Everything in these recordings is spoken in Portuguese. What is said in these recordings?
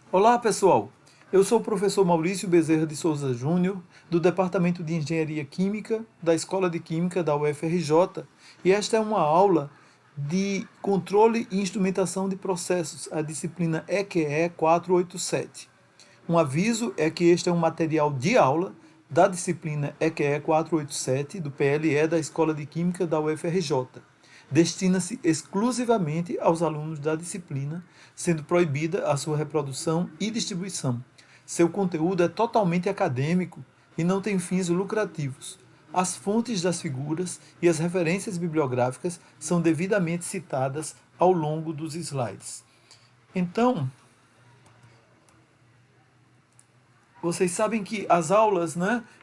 Olá, pessoal! Eu sou o professor Maurício Bezerra de Souza Júnior, do Departamento de Engenharia Química da Escola de Química da UFRJ, e esta é uma aula de Controle e Instrumentação de Processos, a disciplina EQE 487. Um aviso é que este é um material de aula da disciplina EQE 487 do PLE da Escola de Química da UFRJ. Destina-se exclusivamente aos alunos da disciplina, sendo proibida a sua reprodução e distribuição. Seu conteúdo é totalmente acadêmico e não tem fins lucrativos. As fontes das figuras e as referências bibliográficas são devidamente citadas ao longo dos slides. Então, vocês sabem que as aulas,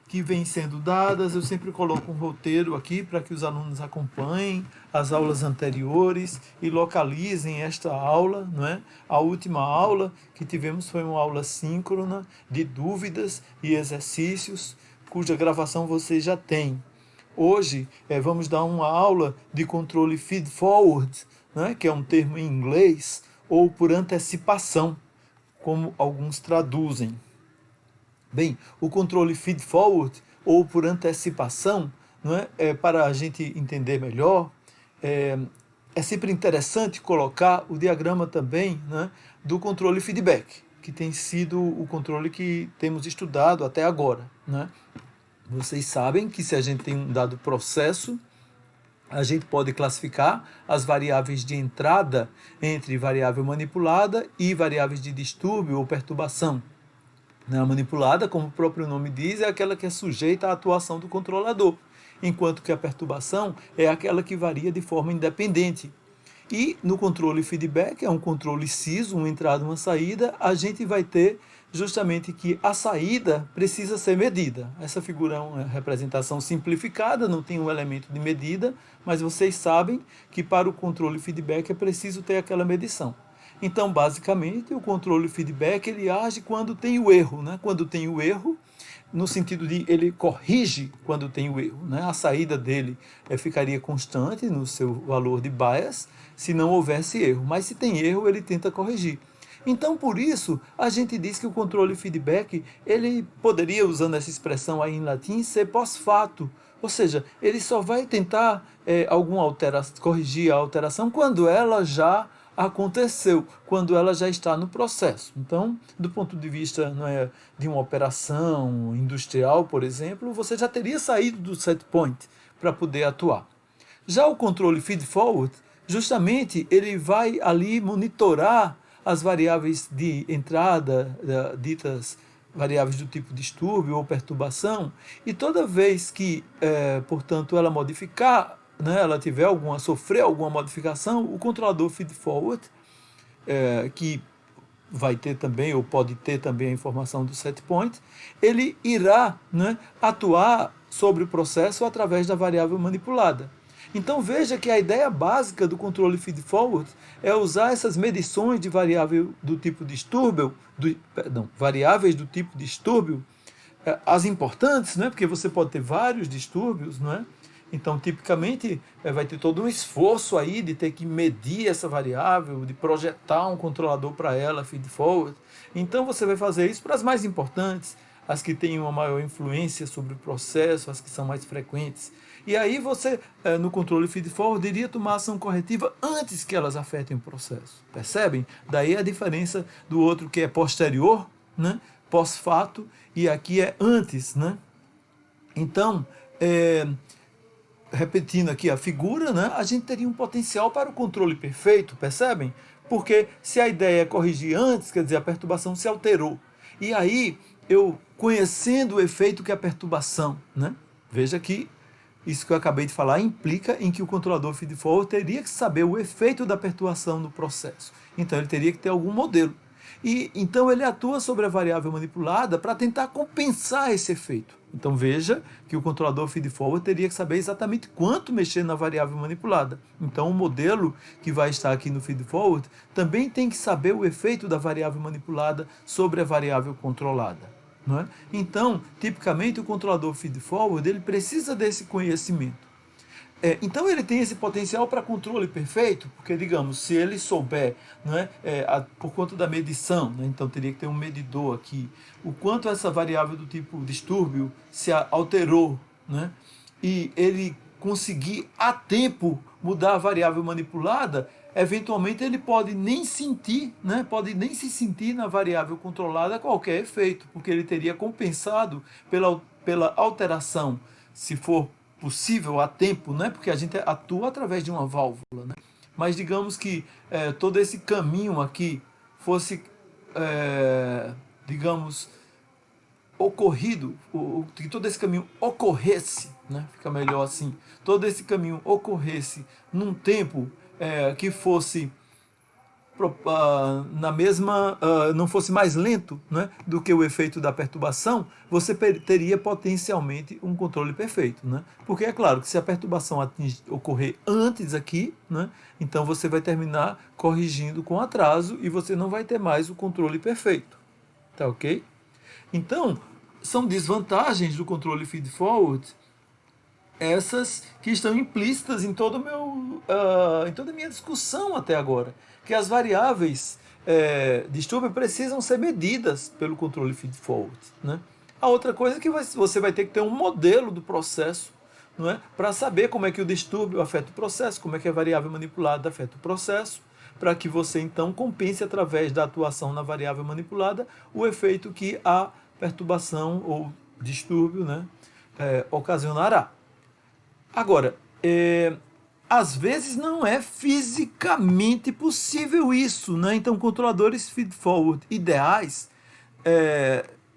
que vêm sendo dadas, eu sempre coloco um roteiro aqui para que os alunos acompanhem as aulas anteriores e localizem esta aula, A última aula que tivemos foi uma aula síncrona de dúvidas e exercícios, cuja gravação vocês já têm. Hoje vamos dar uma aula de controle feed-forward, que é um termo em inglês, ou por antecipação, como alguns traduzem. Bem, o controle feed-forward, ou por antecipação, para a gente entender melhor, é sempre interessante colocar o diagrama também do controle feedback, que tem sido o controle que temos estudado até agora. Vocês sabem que se a gente tem um dado processo, a gente pode classificar as variáveis de entrada entre variável manipulada e variáveis de distúrbio ou perturbação. A manipulada, como o próprio nome diz, é aquela que é sujeita à atuação do controlador, enquanto que a perturbação é aquela que varia de forma independente. E no controle feedback, é um controle CISO, uma entrada e uma saída, a gente vai ter justamente que a saída precisa ser medida. Essa figura é uma representação simplificada, não tem um elemento de medida, mas vocês sabem que para o controle feedback é preciso ter aquela medição. Então, basicamente, o controle feedback ele age quando tem o erro, Quando tem o erro, no sentido de ele corrige quando tem o erro, A saída dele ficaria constante no seu valor de bias se não houvesse erro, mas se tem erro ele tenta corrigir. Então, por isso, a gente diz que o controle feedback, ele poderia, usando essa expressão aí em latim, ser pós-fato, ou seja, ele só vai tentar corrigir a alteração quando ela já aconteceu, quando ela já está no processo. Então, do ponto de vista de uma operação industrial, por exemplo, você já teria saído do set point para poder atuar. Já o controle feed-forward, justamente, ele vai ali monitorar as variáveis de entrada, ditas variáveis do tipo distúrbio ou perturbação, e toda vez que, portanto, ela modificar, ela sofrer alguma modificação, o controlador feed-forward, que vai ter também, ou pode ter também a informação do set point, ele irá atuar sobre o processo através da variável manipulada. Então veja que a ideia básica do controle feed-forward é usar essas medições de variáveis do tipo distúrbio, as importantes, porque você pode ter vários distúrbios, Então, tipicamente, vai ter todo um esforço aí de ter que medir essa variável, de projetar um controlador para ela, feed-forward. Então, você vai fazer isso para as mais importantes, as que têm uma maior influência sobre o processo, as que são mais frequentes. E aí você, no controle feed-forward, iria tomar ação corretiva antes que elas afetem o processo. Percebem? Daí a diferença do outro que é posterior, pós-fato, e aqui é antes. Então, repetindo aqui a figura, a gente teria um potencial para o controle perfeito, percebem? Porque se a ideia é corrigir antes, quer dizer, a perturbação se alterou. E aí, eu conhecendo o efeito que a perturbação, veja que isso que eu acabei de falar implica em que o controlador feed-forward teria que saber o efeito da perturbação no processo. Então, ele teria que ter algum modelo. E então ele atua sobre a variável manipulada para tentar compensar esse efeito. Então veja que o controlador feed-forward teria que saber exatamente quanto mexer na variável manipulada. Então o modelo que vai estar aqui no feed-forward também tem que saber o efeito da variável manipulada sobre a variável controlada. Então, tipicamente, o controlador feed-forward ele precisa desse conhecimento. Então ele tem esse potencial para controle perfeito, porque, digamos, se ele souber, não é, por conta da medição, né, então teria que ter um medidor aqui, o quanto essa variável do tipo distúrbio se alterou, né, e ele conseguir a tempo mudar a variável manipulada, eventualmente ele pode nem sentir, né, pode nem se sentir na variável controlada qualquer efeito, porque ele teria compensado pela alteração, se for possível a tempo, né? Porque a gente atua através de uma válvula, né? Mas digamos que todo esse caminho aqui fosse, digamos, ocorrido, que todo esse caminho ocorresse, né? Fica melhor assim, todo esse caminho ocorresse num tempo que fosse na mesma, não fosse mais lento, né, do que o efeito da perturbação, você teria potencialmente um controle perfeito, né? Porque é claro que se a perturbação ocorrer antes aqui, né, então você vai terminar corrigindo com atraso e você não vai ter mais o controle perfeito, tá ok? Então, são desvantagens do controle feed-forward, essas que estão implícitas em todo em toda a minha discussão até agora, que as variáveis distúrbio precisam ser medidas pelo controle feed-forward, né? A outra coisa é que você vai ter que ter um modelo do processo, não é, para saber como é que o distúrbio afeta o processo, como é que a variável manipulada afeta o processo, para que você então compense através da atuação na variável manipulada o efeito que a perturbação ou distúrbio, né, ocasionará. Agora, às vezes não é fisicamente possível isso, né? Então, controladores feed-forward ideais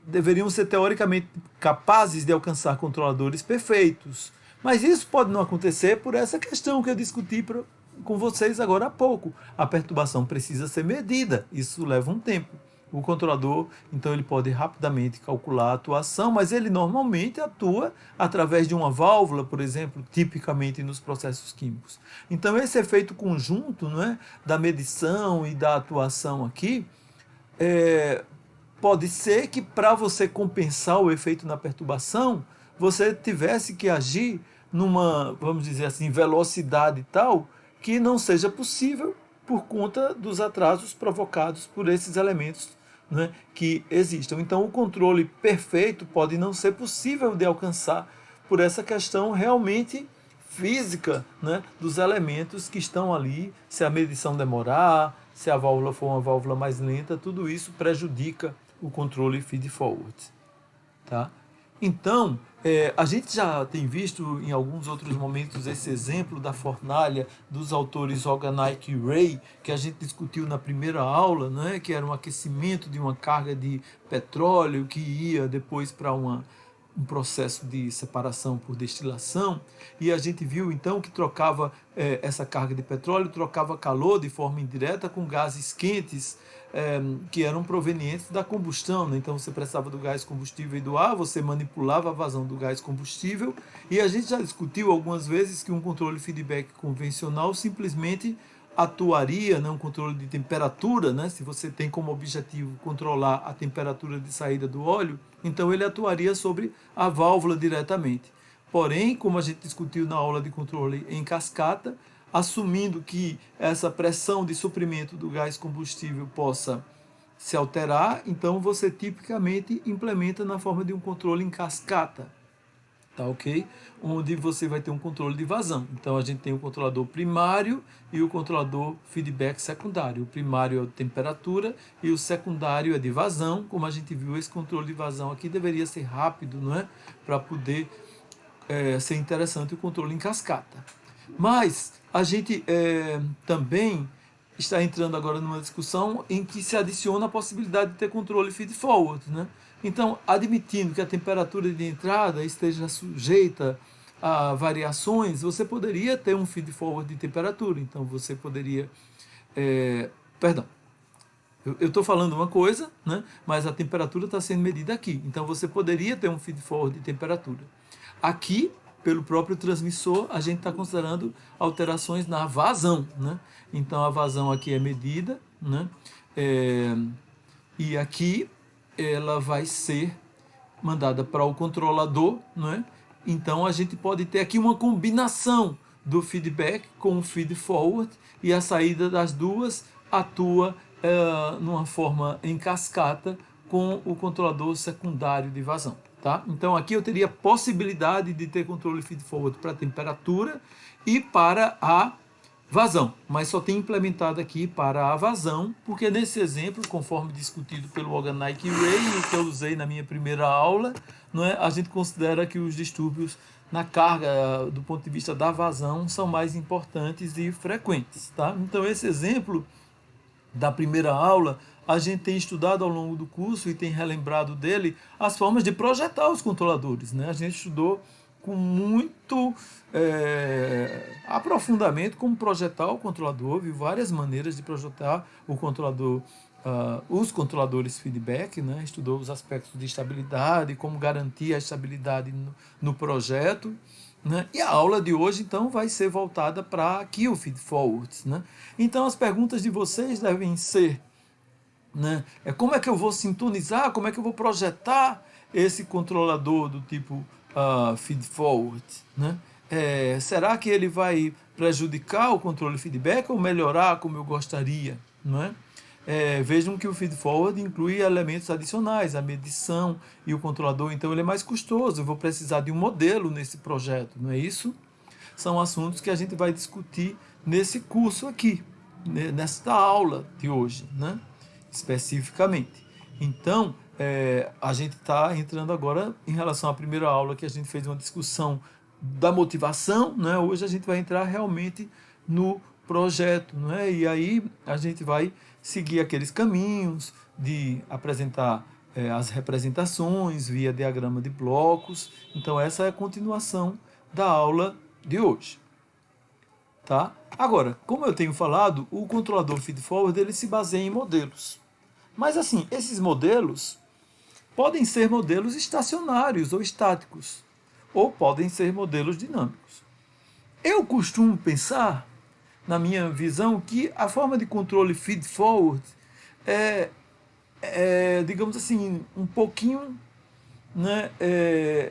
deveriam ser teoricamente capazes de alcançar controladores perfeitos. Mas isso pode não acontecer por essa questão que eu discuti com vocês agora há pouco. A perturbação precisa ser medida, isso leva um tempo. O controlador, então, ele pode rapidamente calcular a atuação, mas ele normalmente atua através de uma válvula, por exemplo, tipicamente nos processos químicos. Então, esse efeito conjunto, não é, da medição e da atuação aqui, pode ser que para você compensar o efeito na perturbação, você tivesse que agir numa, vamos dizer assim, velocidade tal que não seja possível por conta dos atrasos provocados por esses elementos, né, que existam. Então, o controle perfeito pode não ser possível de alcançar por essa questão realmente física, né, dos elementos que estão ali. Se a medição demorar, se a válvula for uma válvula mais lenta, tudo isso prejudica o controle feed-forward. Tá? Então, a gente já tem visto em alguns outros momentos esse exemplo da fornalha dos autores Organaik e Ray, que a gente discutiu na primeira aula, né, que era um aquecimento de uma carga de petróleo que ia depois para um processo de separação por destilação, e a gente viu então que trocava essa carga de petróleo, trocava calor de forma indireta com gases quentes, que eram provenientes da combustão, né? Então você precisava do gás combustível e do ar, você manipulava a vazão do gás combustível, e a gente já discutiu algumas vezes que um controle feedback convencional simplesmente atuaria, né, um controle de temperatura, né, se você tem como objetivo controlar a temperatura de saída do óleo, então ele atuaria sobre a válvula diretamente. Porém, como a gente discutiu na aula de controle em cascata, assumindo que essa pressão de suprimento do gás combustível possa se alterar, então você tipicamente implementa na forma de um controle em cascata, tá ok? Onde você vai ter um controle de vazão. Então a gente tem o controlador primário e o controlador feedback secundário. O primário é de temperatura e o secundário é de vazão. Como a gente viu, esse controle de vazão aqui deveria ser rápido, não é? Para poder ser interessante o controle em cascata. Mas a gente também está entrando agora numa discussão em que se adiciona a possibilidade de ter controle feed-forward, né? Então, admitindo que a temperatura de entrada esteja sujeita a variações, você poderia ter um feed-forward de temperatura. Então, você poderia... perdão, eu estou falando uma coisa, né? Mas a temperatura está sendo medida aqui. Então, você poderia ter um feed-forward de temperatura. Aqui, pelo próprio transmissor, a gente está considerando alterações na vazão, né? Então, a vazão aqui é medida, né? E aqui ela vai ser mandada para o controlador, né? Então, a gente pode ter aqui uma combinação do feedback com o feed forward, e a saída das duas atua numa forma em cascata com o controlador secundário de vazão. Tá? Então aqui eu teria possibilidade de ter controle feed forward para a temperatura e para a vazão, mas só tem implementado aqui para a vazão, porque nesse exemplo, conforme discutido pelo Organic Ray, que eu usei na minha primeira aula, não é, a gente considera que os distúrbios na carga do ponto de vista da vazão são mais importantes e frequentes. Tá? Então esse exemplo da primeira aula, a gente tem estudado ao longo do curso e tem relembrado dele as formas de projetar os controladores. Né? A gente estudou com muito aprofundamento como projetar o controlador, viu várias maneiras de projetar o controlador, os controladores feedback, né? Estudou os aspectos de estabilidade, como garantir a estabilidade no projeto. Né? E a aula de hoje, então, vai ser voltada para aqui o feed forwards. Né? Então, as perguntas de vocês devem ser, né, como é que eu vou sintonizar, como é que eu vou projetar esse controlador do tipo feed forward? Né? Será que ele vai prejudicar o controle feedback ou melhorar como eu gostaria? Não é? Vejam que o feed forward inclui elementos adicionais, a medição e o controlador, então ele é mais custoso, eu vou precisar de um modelo nesse projeto, não é isso? São assuntos que a gente vai discutir nesse curso aqui, nesta aula de hoje, né? Especificamente. Então, a gente está entrando agora em relação à primeira aula, que a gente fez uma discussão da motivação, né? Hoje a gente vai entrar realmente no projeto, né? E aí a gente vai seguir aqueles caminhos de apresentar as representações via diagrama de blocos. Então essa é a continuação da aula de hoje. Tá? Agora, como eu tenho falado, o controlador feed-forward ele se baseia em modelos. Mas assim, esses modelos podem ser modelos estacionários ou estáticos, ou podem ser modelos dinâmicos. Eu costumo pensar, na minha visão, que a forma de controle feed-forward digamos assim, um pouquinho, né,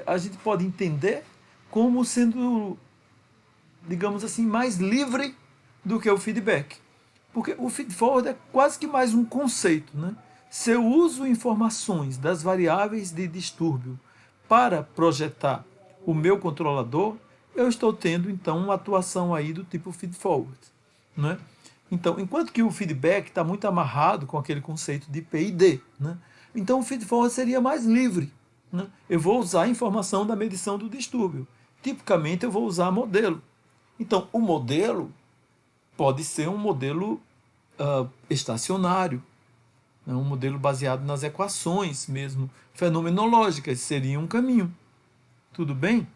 a gente pode entender como sendo, digamos assim, mais livre do que o feedback. Porque o feed-forward é quase que mais um conceito. Né? Se eu uso informações das variáveis de distúrbio para projetar o meu controlador, eu estou tendo, então, uma atuação aí do tipo feed-forward. Né? Então, enquanto que o feedback está muito amarrado com aquele conceito de PID, né? Então o feed-forward seria mais livre. Né? Eu vou usar a informação da medição do distúrbio. Tipicamente eu vou usar modelo. Então, o modelo pode ser um modelo estacionário, né? Um modelo baseado nas equações mesmo, fenomenológicas, seria um caminho. Tudo bem?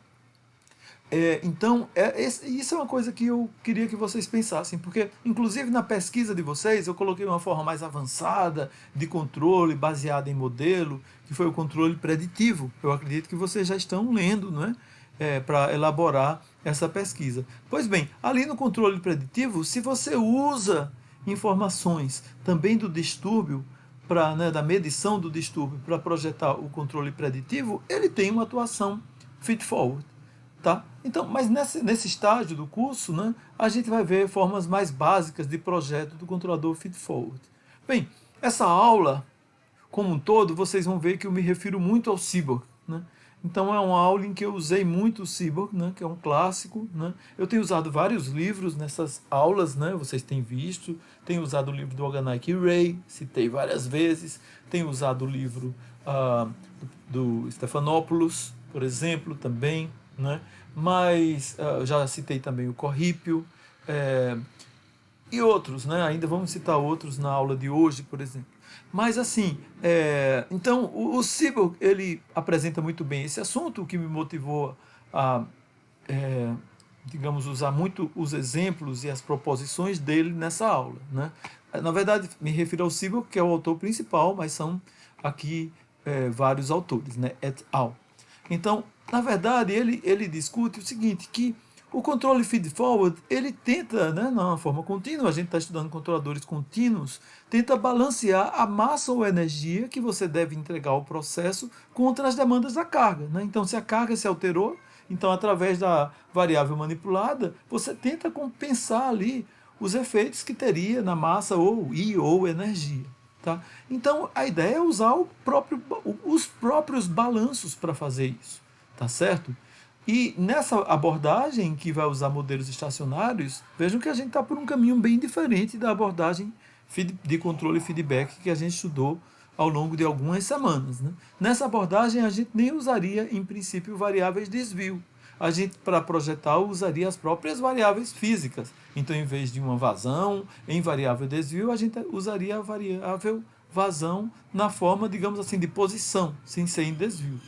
Então, isso é uma coisa que eu queria que vocês pensassem, porque, inclusive, na pesquisa de vocês, eu coloquei uma forma mais avançada de controle baseada em modelo, que foi o controle preditivo. Eu acredito que vocês já estão lendo, não é? Para elaborar essa pesquisa. Pois bem, ali no controle preditivo, se você usa informações também do distúrbio, né, da medição do distúrbio, para projetar o controle preditivo, ele tem uma atuação feed-forward. Tá? Então, mas nesse estágio do curso, né, a gente vai ver formas mais básicas de projeto do controlador feed-forward. Bem, essa aula, como um todo, vocês vão ver que eu me refiro muito ao Seaborg. Né? Então, é uma aula em que eu usei muito o Seaborg, né, que é um clássico. Né? Eu tenho usado vários livros nessas aulas, né, vocês têm visto. Tenho usado o livro do Organic Ray, citei várias vezes. Tenho usado o livro do Stephanopoulos, por exemplo, também. Né? Mas já citei também o Corrípio e outros, né? Ainda vamos citar outros na aula de hoje, por exemplo. Mas assim, então o Seaborg ele apresenta muito bem esse assunto, o que me motivou a, digamos, usar muito os exemplos e as proposições dele nessa aula. Né? Na verdade, me refiro ao Seaborg, que é o autor principal, mas são aqui vários autores, né? Et al. Então, na verdade, ele discute o seguinte, que o controle feed-forward, ele tenta, né, na forma contínua, a gente está estudando controladores contínuos, tenta balancear a massa ou energia que você deve entregar ao processo contra as demandas da carga. Né? Então, se a carga se alterou, Então, através da variável manipulada, você tenta compensar ali os efeitos que teria na massa ou energia. Tá? Então, a ideia é usar os próprios balanços para fazer isso. Tá certo? E nessa abordagem que vai usar modelos estacionários, vejam que a gente está por um caminho bem diferente da abordagem de controle e feedback que a gente estudou ao longo de algumas semanas. Né? Nessa abordagem, a gente nem usaria, em princípio, variáveis de desvio. A gente, para projetar, usaria as próprias variáveis físicas. Então, em vez de uma vazão em variável desvio, a gente usaria a variável vazão na forma, digamos assim, de posição, sem ser em desvio.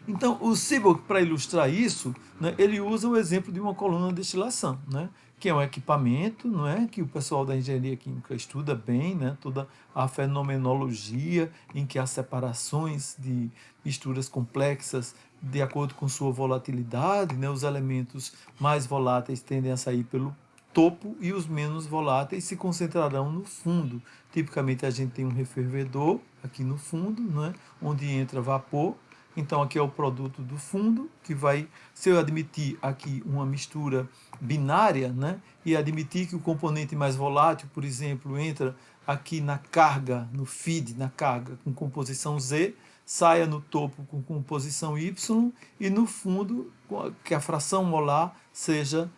Então, o Seeberg, para ilustrar isso, né, ele usa o exemplo de uma coluna de destilação, né, que é um equipamento, não é, que o pessoal da engenharia química estuda bem, né, toda a fenomenologia em que há separações de misturas complexas de acordo com sua volatilidade, né, os elementos mais voláteis tendem a sair pelo topo e os menos voláteis se concentrarão no fundo. Tipicamente a gente tem um refervedor aqui no fundo, né, onde entra vapor. Então aqui é o produto do fundo, que vai, se eu admitir aqui uma mistura binária, né, e admitir que o componente mais volátil, por exemplo, entra aqui na carga, no feed, na carga, com composição Z, saia no topo com composição Y, e no fundo, que a fração molar seja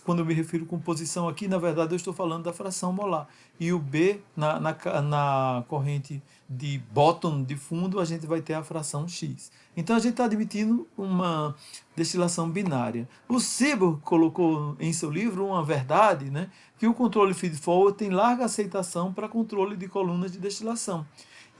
quando eu me refiro com composição aqui, na verdade eu estou falando da fração molar. E o B, na corrente de bottom, de fundo, a gente vai ter a fração X. Então a gente está admitindo uma destilação binária. O Seeberg colocou em seu livro uma verdade, né, que o controle feed-forward tem larga aceitação para controle de colunas de destilação.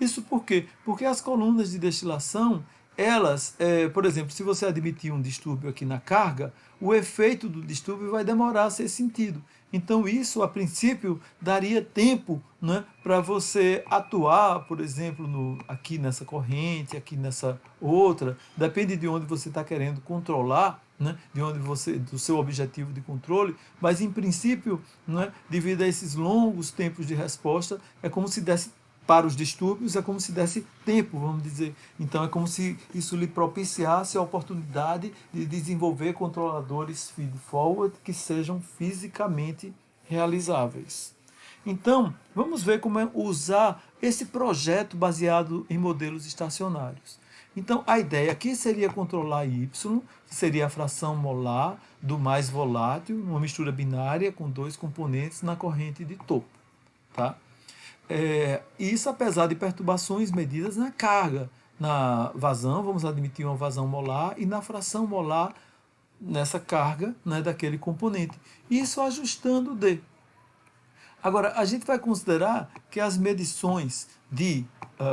Isso por quê? Porque as colunas de destilação, elas, por exemplo, se você admitir um distúrbio aqui na carga, o efeito do distúrbio vai demorar a ser sentido. Então isso, a princípio, daria tempo, né, para você atuar, por exemplo, aqui nessa corrente, aqui nessa outra, depende de onde você está querendo controlar, né, do seu objetivo de controle, mas em princípio, né, devido a esses longos tempos de resposta, é como se desse para os distúrbios, é como se desse tempo, vamos dizer. Então é como se isso lhe propiciasse a oportunidade de desenvolver controladores feed-forward que sejam fisicamente realizáveis. Então, vamos ver como é usar esse projeto baseado em modelos estacionários. Então, a ideia aqui seria controlar Y, que seria a fração molar do mais volátil, uma mistura binária com dois componentes na corrente de topo. Tá? Isso apesar de perturbações medidas na carga, na vazão, vamos admitir uma vazão molar, e na fração molar nessa carga, né, daquele componente. Isso ajustando D. Agora, a gente vai considerar que as medições de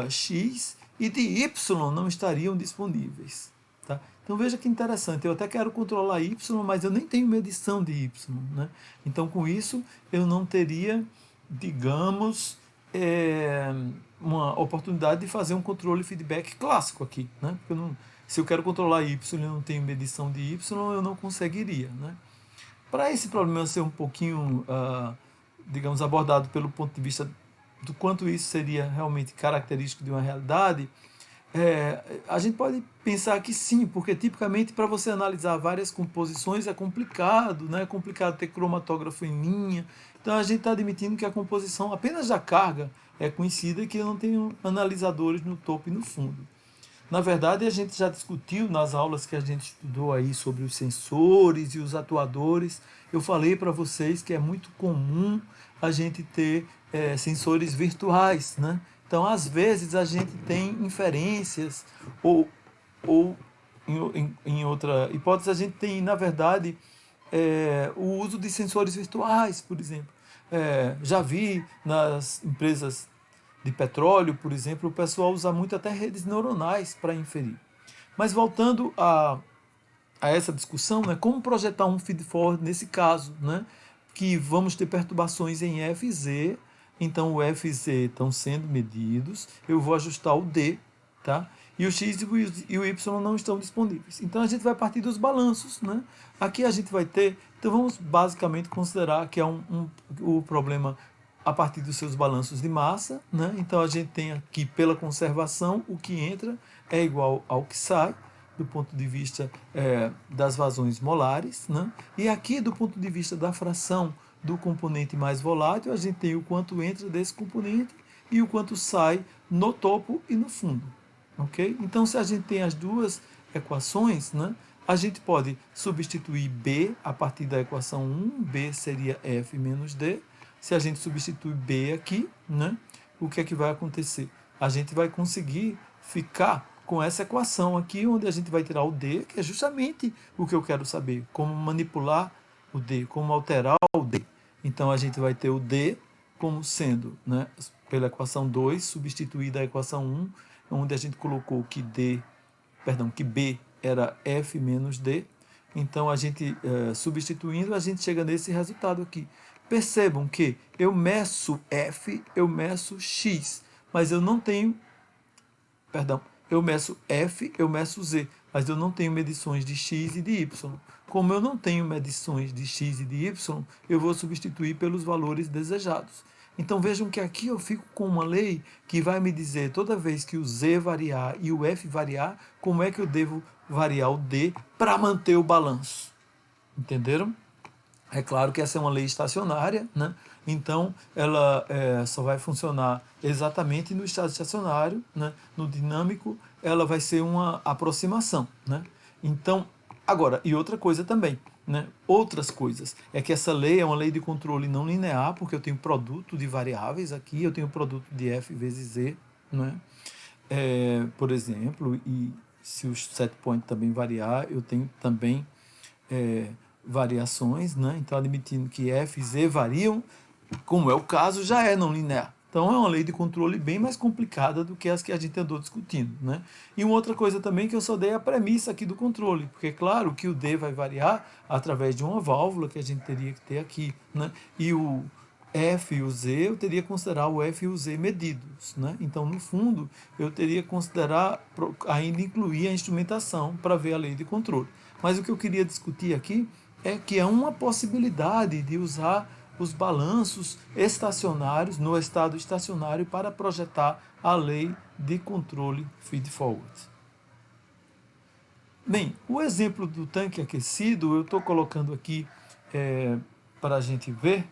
X e de Y não estariam disponíveis. Tá? Então veja que interessante, eu até quero controlar Y, mas eu nem tenho medição de Y. Né? Então com isso eu não teria, digamos, uma oportunidade de fazer um controle feedback clássico aqui. Né? Se eu quero controlar Y e não tenho medição de Y, eu não conseguiria. Né? Para esse problema ser um pouquinho, digamos, abordado pelo ponto de vista do quanto isso seria realmente característico de uma realidade, a gente pode pensar que sim, porque tipicamente para você analisar várias composições é complicado, né? É complicado ter cromatógrafo em linha. Então a gente está admitindo que a composição apenas da carga é conhecida e que eu não tenho analisadores no topo e no fundo. Na verdade, a gente já discutiu nas aulas que a gente estudou aí sobre os sensores e os atuadores. Eu falei para vocês que é muito comum a gente ter sensores virtuais, né? Então, às vezes, a gente tem inferências ou em outra hipótese, a gente tem, na verdade, o uso de sensores virtuais, por exemplo. Já vi nas empresas de petróleo, por exemplo, o pessoal usa muito até redes neuronais para inferir. Mas voltando a essa discussão, né, como projetar um feed-forward nesse caso, né, que vamos ter perturbações em F e Z, então o F e Z estão sendo medidos, eu vou ajustar o D, tá? E o X e o Y não estão disponíveis. Então a gente vai partir dos balanços, né? Aqui a gente vai ter, então vamos basicamente considerar que é o problema a partir dos seus balanços de massa, né? Então a gente tem aqui pela conservação, o que entra é igual ao que sai, do ponto de vista das vazões molares, né? E aqui, do ponto de vista da fração do componente mais volátil, a gente tem o quanto entra desse componente e o quanto sai no topo e no fundo. Ok? Então, se a gente tem as duas equações, né, a gente pode substituir B a partir da equação 1, B seria F menos D. Se a gente substituir B aqui, né, o que é que vai acontecer? A gente vai conseguir ficar com essa equação aqui, onde a gente vai tirar o D, que é justamente o que eu quero saber, como manipular o D, como alterar o D. Então, a gente vai ter o D como sendo, né, pela equação 2, substituída a equação 1, onde a gente colocou que que B era F menos D. Então, a gente, substituindo, a gente chega nesse resultado aqui. Percebam que eu meço F, eu meço X, mas eu não tenho, eu meço F, eu meço Z, mas eu não tenho medições de X e de Y. Como eu não tenho medições de X e de Y, eu vou substituir pelos valores desejados. Então vejam que aqui eu fico com uma lei que vai me dizer toda vez que o Z variar e o F variar, como é que eu devo variar o D para manter o balanço. Entenderam? É claro que essa é uma lei estacionária, né? Então ela só vai funcionar exatamente no estado estacionário, né? No dinâmico ela vai ser uma aproximação, né? Então, agora, e outra coisa também, né? Outras coisas, é que essa lei é uma lei de controle não linear, porque eu tenho produto de variáveis aqui, eu tenho produto de F vezes Z, né? Por exemplo, e se o set point também variar, eu tenho também variações, né? Então, admitindo que F e Z variam, como é o caso, já é não linear. Então, é uma lei de controle bem mais complicada do que as que a gente andou discutindo, né? E uma outra coisa também que eu só dei a premissa aqui do controle, porque é claro que o D vai variar através de uma válvula que a gente teria que ter aqui, né? E o F e o Z, eu teria que considerar o F e o Z medidos, né? Então, no fundo, eu teria que considerar, ainda incluir a instrumentação para ver a lei de controle. Mas o que eu queria discutir aqui é que é uma possibilidade de usar os balanços estacionários no estado estacionário para projetar a lei de controle feed-forward. Bem, o exemplo do tanque aquecido eu estou colocando aqui para a gente ver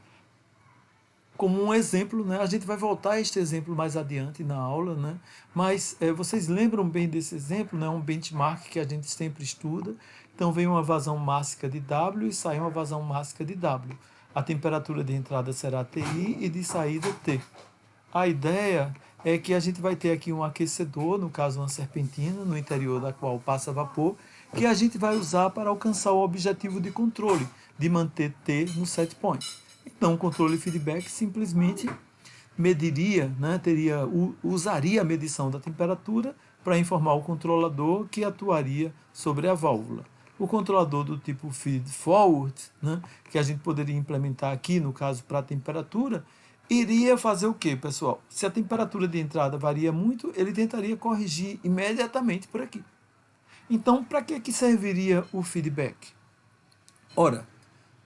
como um exemplo, né? A gente vai voltar a este exemplo mais adiante na aula, né? Mas vocês lembram bem desse exemplo, né? Um benchmark que a gente sempre estuda. Então vem uma vazão mássica de W e sai uma vazão mássica de W. A temperatura de entrada será TI e de saída T. A ideia é que a gente vai ter aqui um aquecedor, no caso uma serpentina, no interior da qual passa vapor, que a gente vai usar para alcançar o objetivo de controle, de manter T no set point. Então, o controle feedback simplesmente mediria, né, usaria a medição da temperatura para informar o controlador que atuaria sobre a válvula. O controlador do tipo feed forward, né, que a gente poderia implementar aqui, no caso, para a temperatura, iria fazer o quê, pessoal? Se a temperatura de entrada varia muito, ele tentaria corrigir imediatamente por aqui. Então, para que serviria o feedback? Ora,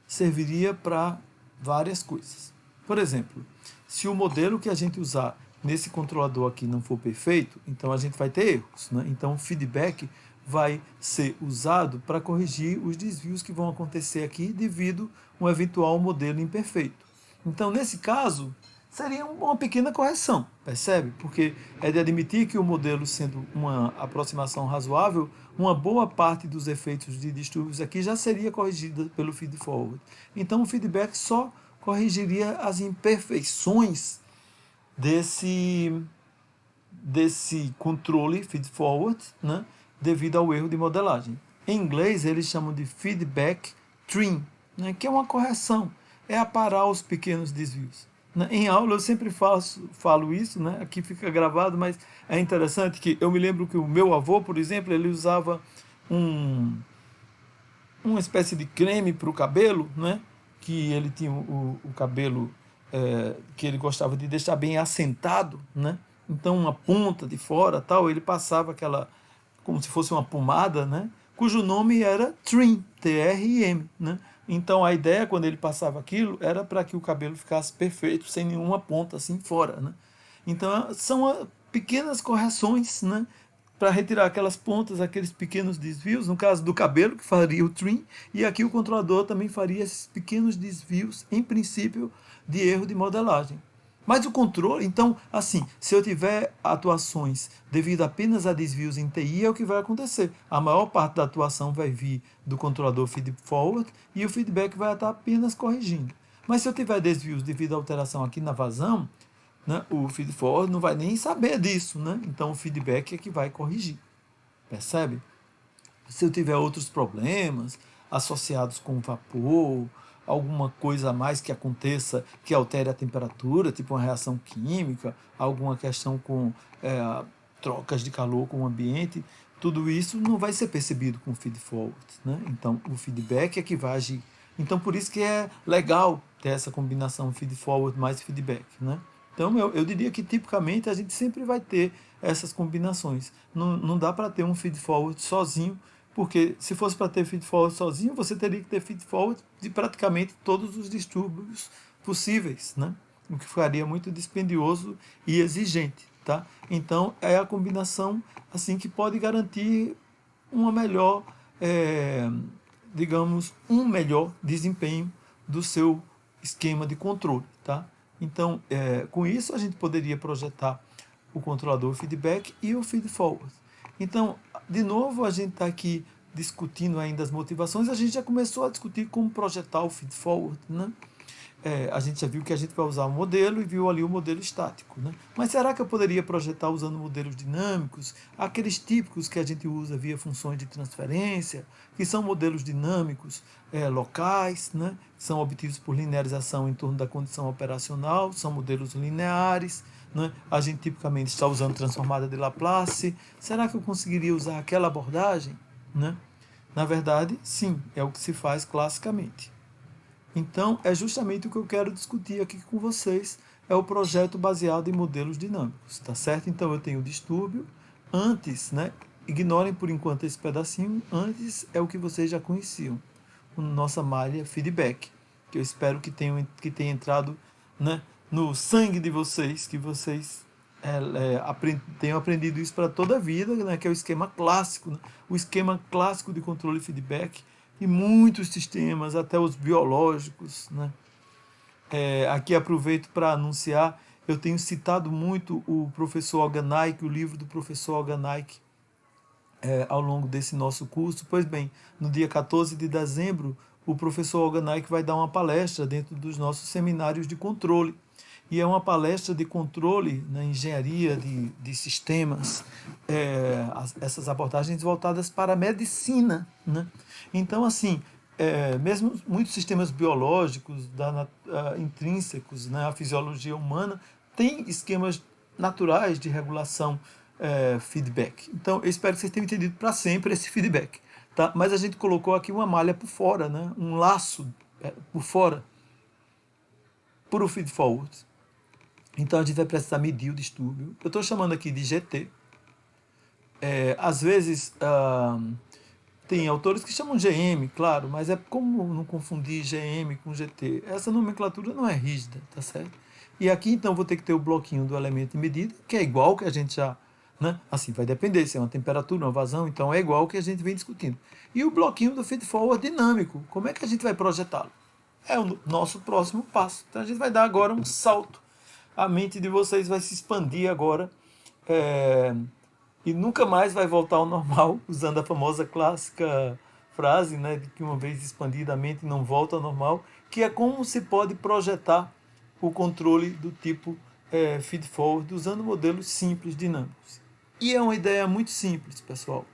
serviria para várias coisas. Por exemplo, se o modelo que a gente usar nesse controlador aqui não for perfeito, então a gente vai ter erros, né? Então o feedback vai ser usado para corrigir os desvios que vão acontecer aqui devido a um eventual modelo imperfeito. Então, nesse caso, seria uma pequena correção, percebe? Porque é de admitir que o modelo, sendo uma aproximação razoável, uma boa parte dos efeitos de distúrbios aqui já seria corrigida pelo feed-forward. Então, o feedback só corrigiria as imperfeições desse controle feed-forward, né, devido ao erro de modelagem. Em inglês, eles chamam de feedback trim, né, que é uma correção, é aparar os pequenos desvios. Em aula eu sempre falo isso, né? Aqui fica gravado, mas é interessante que eu me lembro que o meu avô, por exemplo, ele usava uma espécie de creme para o cabelo, né? Que ele tinha o cabelo que ele gostava de deixar bem assentado, né? Então uma ponta de fora, tal, ele passava aquela como se fosse uma pomada, né? Cujo nome era Trim, T-R-I-M, né? Então a ideia quando ele passava aquilo era para que o cabelo ficasse perfeito, sem nenhuma ponta assim fora, né? Então são pequenas correções, né, para retirar aquelas pontas, aqueles pequenos desvios, no caso do cabelo, que faria o trim, e aqui o controlador também faria esses pequenos desvios, em princípio, de erro de modelagem. Mas o controle, então, assim, se eu tiver atuações devido apenas a desvios em TI, é o que vai acontecer. A maior parte da atuação vai vir do controlador feed-forward e o feedback vai estar apenas corrigindo. Mas se eu tiver desvios devido à alteração aqui na vazão, né, o feed-forward não vai nem saber disso, né? Então o feedback é que vai corrigir, percebe? Se eu tiver outros problemas associados com vapor, alguma coisa a mais que aconteça que altere a temperatura, tipo uma reação química, alguma questão com trocas de calor com o ambiente, tudo isso não vai ser percebido com o feed-forward, né? Então o feedback é que vai agir. Então por isso que é legal ter essa combinação feed-forward mais feedback, né? Então, eu diria que tipicamente a gente sempre vai ter essas combinações. Não dá para ter um feed-forward sozinho, porque se fosse para ter feed-forward sozinho, você teria que ter feed-forward de praticamente todos os distúrbios possíveis, né? O que ficaria muito dispendioso e exigente, tá? Então, é a combinação assim que pode garantir uma melhor, digamos, um melhor desempenho do seu esquema de controle, tá? Então, com isso a gente poderia projetar o controlador feedback e o feed-forward. Então, de novo, a gente está aqui discutindo ainda as motivações, a gente já começou a discutir como projetar o feed-forward, né? A gente já viu que a gente vai usar um modelo e viu ali o modelo estático, né? Mas será que eu poderia projetar usando modelos dinâmicos, aqueles típicos que a gente usa via funções de transferência, que são modelos dinâmicos locais, né? São obtidos por linearização em torno da condição operacional, são modelos lineares, né? A gente tipicamente está usando transformada de Laplace. Será que eu conseguiria usar aquela abordagem, né? Na verdade, sim, é o que se faz classicamente. Então, é justamente o que eu quero discutir aqui com vocês, é o projeto baseado em modelos dinâmicos, tá certo? Então, eu tenho o distúrbio, antes, né? Ignorem por enquanto esse pedacinho, antes é o que vocês já conheciam, a nossa malha feedback, que eu espero que tenha entrado, né, no sangue de vocês, que vocês tenham aprendido isso para toda a vida, né, que é o esquema clássico, né? O esquema clássico de controle e feedback, e muitos sistemas, até os biológicos, né? Aqui aproveito para anunciar, eu tenho citado muito o professor Algenaik, o livro do professor Algenaik, ao longo desse nosso curso. Pois bem, no dia 14 de dezembro, o professor Algenaik vai dar uma palestra dentro dos nossos seminários de controle. E é uma palestra de controle na engenharia de sistemas, essas abordagens voltadas para a medicina, né? Então, assim, mesmo muitos sistemas biológicos, intrínsecos, né, à fisiologia humana, tem esquemas naturais de regulação, feedback. Então, eu espero que vocês tenham entendido para sempre esse feedback, tá? Mas a gente colocou aqui uma malha por fora, né? Um laço por fora, por o feed-forward. Então a gente vai precisar medir o distúrbio. Eu estou chamando aqui de GT. Às vezes tem autores que chamam GM, claro, mas é como não confundir GM com GT. Essa nomenclatura não é rígida, tá certo? E aqui então vou ter que ter o bloquinho do elemento de medida, que é igual que a gente já, né? Assim, vai depender se é uma temperatura, uma vazão, então é igual que a gente vem discutindo. E o bloquinho do feed-forward dinâmico, como é que a gente vai projetá-lo? É o nosso próximo passo. Então a gente vai dar agora um salto. A mente de vocês vai se expandir agora, e nunca mais vai voltar ao normal, usando a famosa clássica frase, né, de que uma vez expandida a mente não volta ao normal, que é como se pode projetar o controle do tipo feed-forward usando modelos simples dinâmicos. E é uma ideia muito simples, pessoal.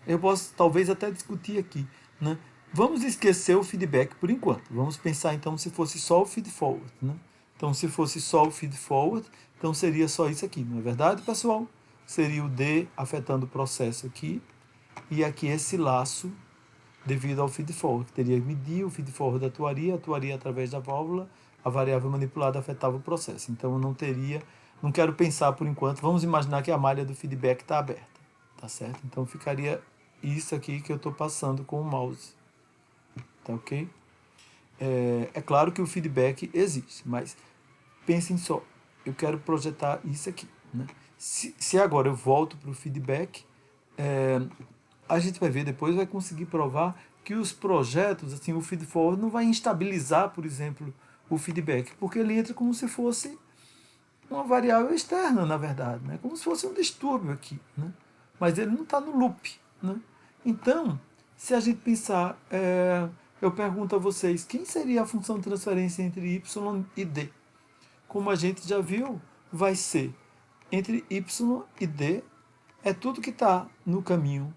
Eu posso talvez até discutir aqui, né? Vamos esquecer o feedback por enquanto. Vamos pensar então se fosse só o feed-forward, né? Então, se fosse só o feed-forward, então seria só isso aqui, não é verdade, pessoal? Seria o D afetando o processo aqui, e aqui esse laço devido ao feed-forward, que teria que medir, o feed-forward atuaria através da válvula, a variável manipulada afetava o processo. Então, eu não quero pensar por enquanto, vamos imaginar que a malha do feedback está aberta, tá certo? Então, ficaria isso aqui que eu estou passando com o mouse, tá ok? É claro que o feedback existe, mas pensem só, eu quero projetar isso aqui, né? Se agora eu volto para o feedback, a gente vai ver depois, vai conseguir provar que os projetos, assim, o feed-forward não vai instabilizar, por exemplo, o feedback, porque ele entra como se fosse uma variável externa, na verdade, né? Como se fosse um distúrbio aqui, né? Mas ele não está no loop, né? Então, se a gente pensar, eu pergunto a vocês, quem seria a função de transferência entre y e d? Como a gente já viu, vai ser entre y e d, é tudo que está no caminho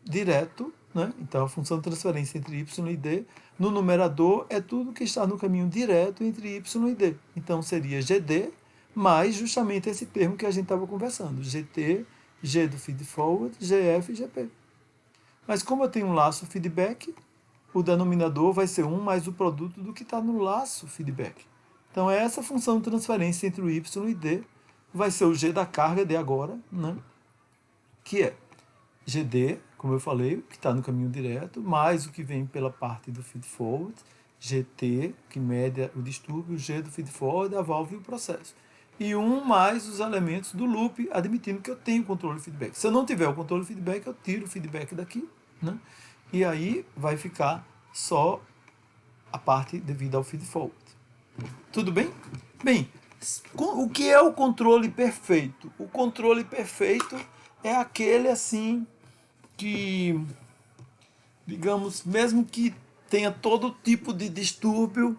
direto, né? Então a função de transferência entre y e d, no numerador é tudo que está no caminho direto entre y e d. Então seria gd mais justamente esse termo que a gente estava conversando, gt, g do feed forward, gf e gp. Mas como eu tenho um laço feedback, o denominador vai ser 1 mais o produto do que está no laço feedback. Então essa função de transferência entre o y e d vai ser o g da carga de agora, né? Que é gd, como eu falei, que está no caminho direto, mais o que vem pela parte do feed-forward, gt, que mede o distúrbio, g do feed-forward, a válvula e o processo. E 1 mais os elementos do loop, admitindo que eu tenho controle de feedback. Se eu não tiver o controle de feedback, eu tiro o feedback daqui, né? E aí vai ficar só a parte devida ao feed-forward. Tudo bem? Bem, o que é o controle perfeito? O controle perfeito é aquele assim que, digamos, mesmo que tenha todo tipo de distúrbio,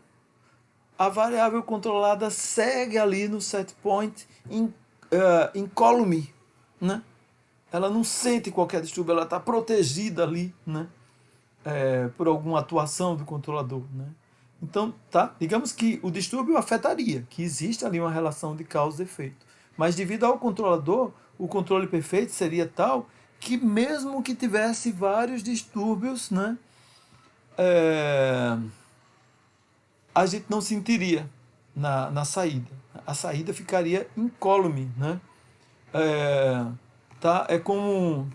a variável controlada segue ali no set point incólume, né? Ela não sente qualquer distúrbio, ela está protegida ali, né? Por alguma atuação do controlador, né? Então, tá? Digamos que o distúrbio afetaria, que existe ali uma relação de causa e efeito. Mas devido ao controlador, o controle perfeito seria tal que mesmo que tivesse vários distúrbios, né, a gente não sentiria na saída. A saída ficaria incólume, né? Tá? É como...